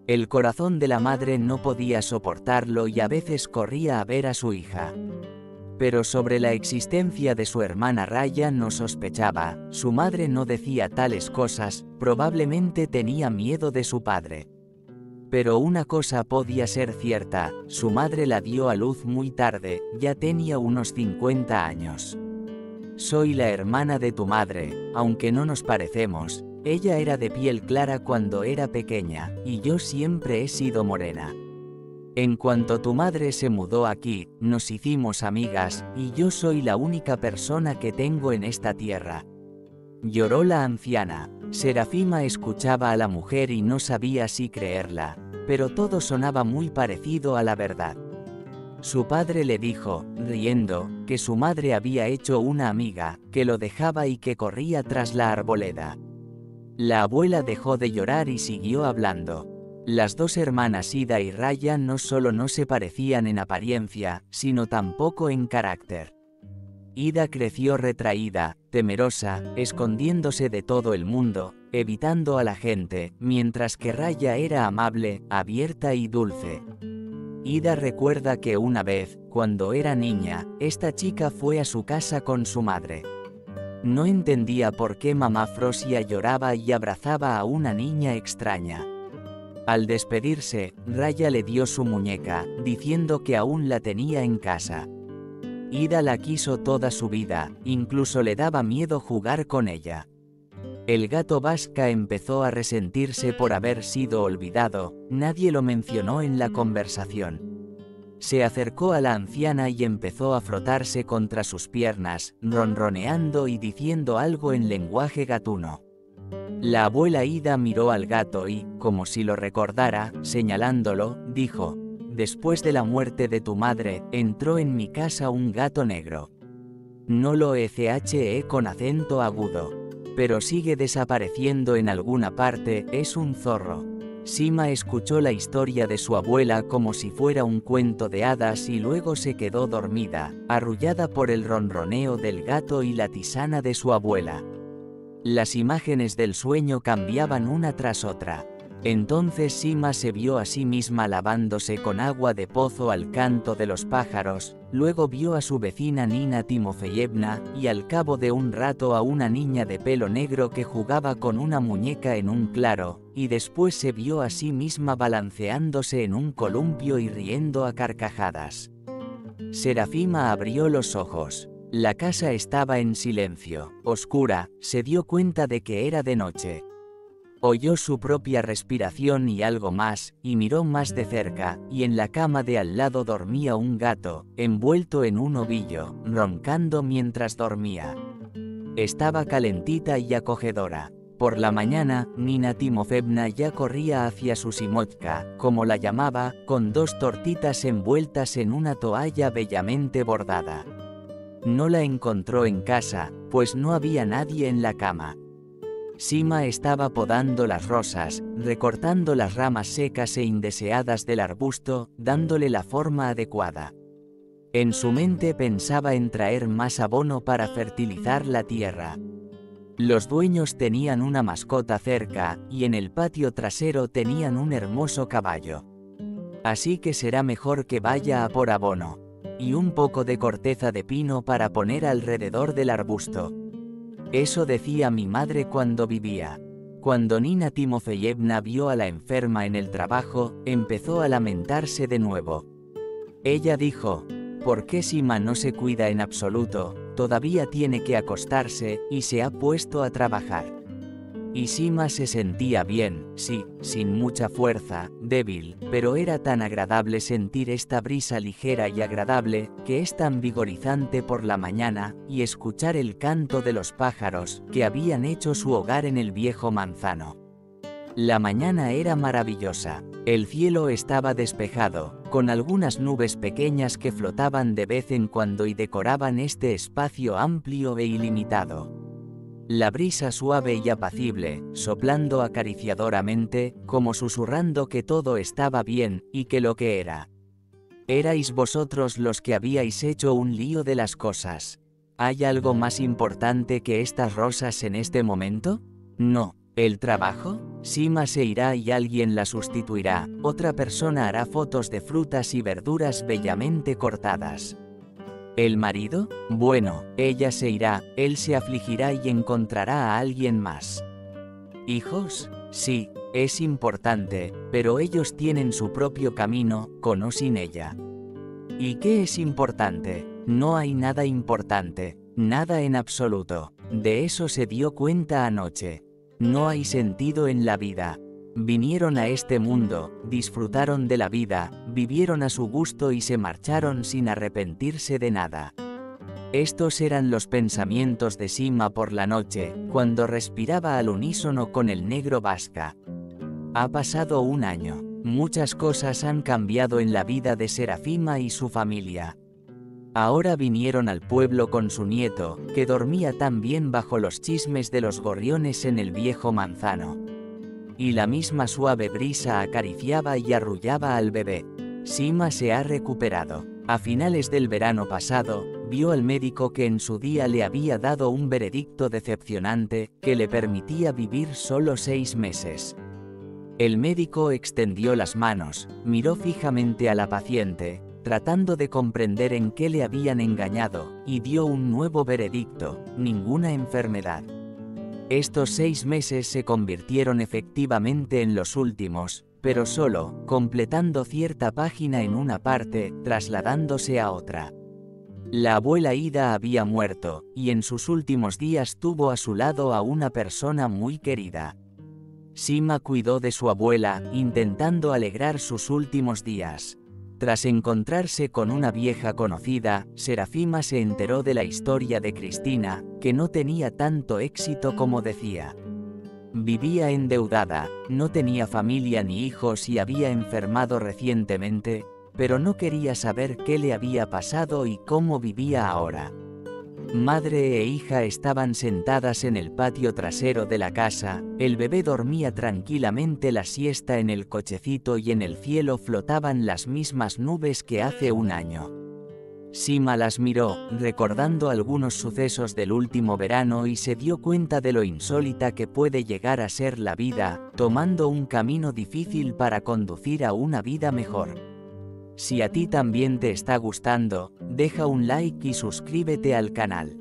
[SPEAKER 1] El corazón de la madre no podía soportarlo y a veces corría a ver a su hija. Pero sobre la existencia de su hermana Raya no sospechaba, su madre no decía tales cosas, probablemente tenía miedo de su padre. Pero una cosa podía ser cierta, su madre la dio a luz muy tarde, ya tenía unos 50 años. Soy la hermana de tu madre, aunque no nos parecemos, ella era de piel clara cuando era pequeña, y yo siempre he sido morena. En cuanto tu madre se mudó aquí, nos hicimos amigas, y yo soy la única persona que tengo en esta tierra. Lloró la anciana. Serafima escuchaba a la mujer y no sabía si creerla, pero todo sonaba muy parecido a la verdad. Su padre le dijo, riendo, que su madre había hecho una amiga, que lo dejaba y que corría tras la arboleda. La abuela dejó de llorar y siguió hablando. Las dos hermanas Ida y Raya no solo no se parecían en apariencia, sino tampoco en carácter. Ida creció retraída, temerosa, escondiéndose de todo el mundo, evitando a la gente, mientras que Raya era amable, abierta y dulce. Ida recuerda que una vez, cuando era niña, esta chica fue a su casa con su madre. No entendía por qué mamá Frosia lloraba y abrazaba a una niña extraña. Al despedirse, Raya le dio su muñeca, diciendo que aún la tenía en casa. Ida la quiso toda su vida, incluso le daba miedo jugar con ella. El gato Vasca empezó a resentirse por haber sido olvidado, nadie lo mencionó en la conversación. Se acercó a la anciana y empezó a frotarse contra sus piernas, ronroneando y diciendo algo en lenguaje gatuno. La abuela Ida miró al gato y, como si lo recordara, señalándolo, dijo: «Después de la muerte de tu madre, entró en mi casa un gato negro». No lo eche con acento agudo. Pero sigue desapareciendo en alguna parte, es un zorro. Sima escuchó la historia de su abuela como si fuera un cuento de hadas y luego se quedó dormida, arrullada por el ronroneo del gato y la tisana de su abuela. Las imágenes del sueño cambiaban una tras otra. Entonces Sima se vio a sí misma lavándose con agua de pozo al canto de los pájaros, luego vio a su vecina Nina Timofeyevna, y al cabo de un rato a una niña de pelo negro que jugaba con una muñeca en un claro, y después se vio a sí misma balanceándose en un columpio y riendo a carcajadas. Serafima abrió los ojos. La casa estaba en silencio, oscura, se dio cuenta de que era de noche. Oyó su propia respiración y algo más, y miró más de cerca, y en la cama de al lado dormía un gato, envuelto en un ovillo, roncando mientras dormía. Estaba calentita y acogedora. Por la mañana, Nina Timofevna ya corría hacia su Simochka, como la llamaba, con 2 tortitas envueltas en una toalla bellamente bordada. No la encontró en casa, pues no había nadie en la cama. Sima estaba podando las rosas, recortando las ramas secas e indeseadas del arbusto, dándole la forma adecuada. En su mente pensaba en traer más abono para fertilizar la tierra. Los dueños tenían una mascota cerca, y en el patio trasero tenían un hermoso caballo. Así que será mejor que vaya a por abono. y un poco de corteza de pino para poner alrededor del arbusto. Eso decía mi madre cuando vivía. Cuando Nina Timofeyevna vio a la enferma en el trabajo, empezó a lamentarse de nuevo. Ella dijo: ¿por qué Sima no se cuida en absoluto? Todavía tiene que acostarse, y se ha puesto a trabajar. Y Sima se sentía bien, sí, sin mucha fuerza, débil, pero era tan agradable sentir esta brisa ligera y agradable, que es tan vigorizante por la mañana, y escuchar el canto de los pájaros, que habían hecho su hogar en el viejo manzano. La mañana era maravillosa. El cielo estaba despejado, con algunas nubes pequeñas que flotaban de vez en cuando y decoraban este espacio amplio e ilimitado. La brisa suave y apacible, soplando acariciadoramente, como susurrando que todo estaba bien, y que lo que era. Erais vosotros los que habíais hecho un lío de las cosas. ¿Hay algo más importante que estas rosas en este momento? No. ¿El trabajo? Sima se irá y alguien la sustituirá, otra persona hará fotos de frutas y verduras bellamente cortadas. ¿El marido? Bueno, ella se irá, él se afligirá y encontrará a alguien más. ¿Hijos? Sí, es importante, pero ellos tienen su propio camino, con o sin ella. ¿Y qué es importante? No hay nada importante, nada en absoluto. De eso se dio cuenta anoche. No hay sentido en la vida. Vinieron a este mundo, disfrutaron de la vida, vivieron a su gusto y se marcharon sin arrepentirse de nada. Estos eran los pensamientos de Sima por la noche, cuando respiraba al unísono con el negro Vasca. Ha pasado un año. Muchas cosas han cambiado en la vida de Serafima y su familia. Ahora vinieron al pueblo con su nieto, que dormía tan bien bajo los chismes de los gorriones en el viejo manzano. Y la misma suave brisa acariciaba y arrullaba al bebé. Sima se ha recuperado. A finales del verano pasado, vio al médico que en su día le había dado un veredicto decepcionante, que le permitía vivir solo 6 meses. El médico extendió las manos, miró fijamente a la paciente, tratando de comprender en qué le habían engañado, y dio un nuevo veredicto: ninguna enfermedad. Estos 6 meses se convirtieron efectivamente en los últimos, pero solo, completando cierta página en una parte, trasladándose a otra. La abuela Ida había muerto, y en sus últimos días tuvo a su lado a una persona muy querida. Sima cuidó de su abuela, intentando alegrar sus últimos días. Tras encontrarse con una vieja conocida, Serafima se enteró de la historia de Cristina, que no tenía tanto éxito como decía. Vivía endeudada, no tenía familia ni hijos y había enfermado recientemente, pero no quería saber qué le había pasado y cómo vivía ahora. Madre e hija estaban sentadas en el patio trasero de la casa, el bebé dormía tranquilamente la siesta en el cochecito y en el cielo flotaban las mismas nubes que hace un año. Sima las miró, recordando algunos sucesos del último verano y se dio cuenta de lo insólita que puede llegar a ser la vida, tomando un camino difícil para conducir a una vida mejor. Si a ti también te está gustando, deja un like y suscríbete al canal.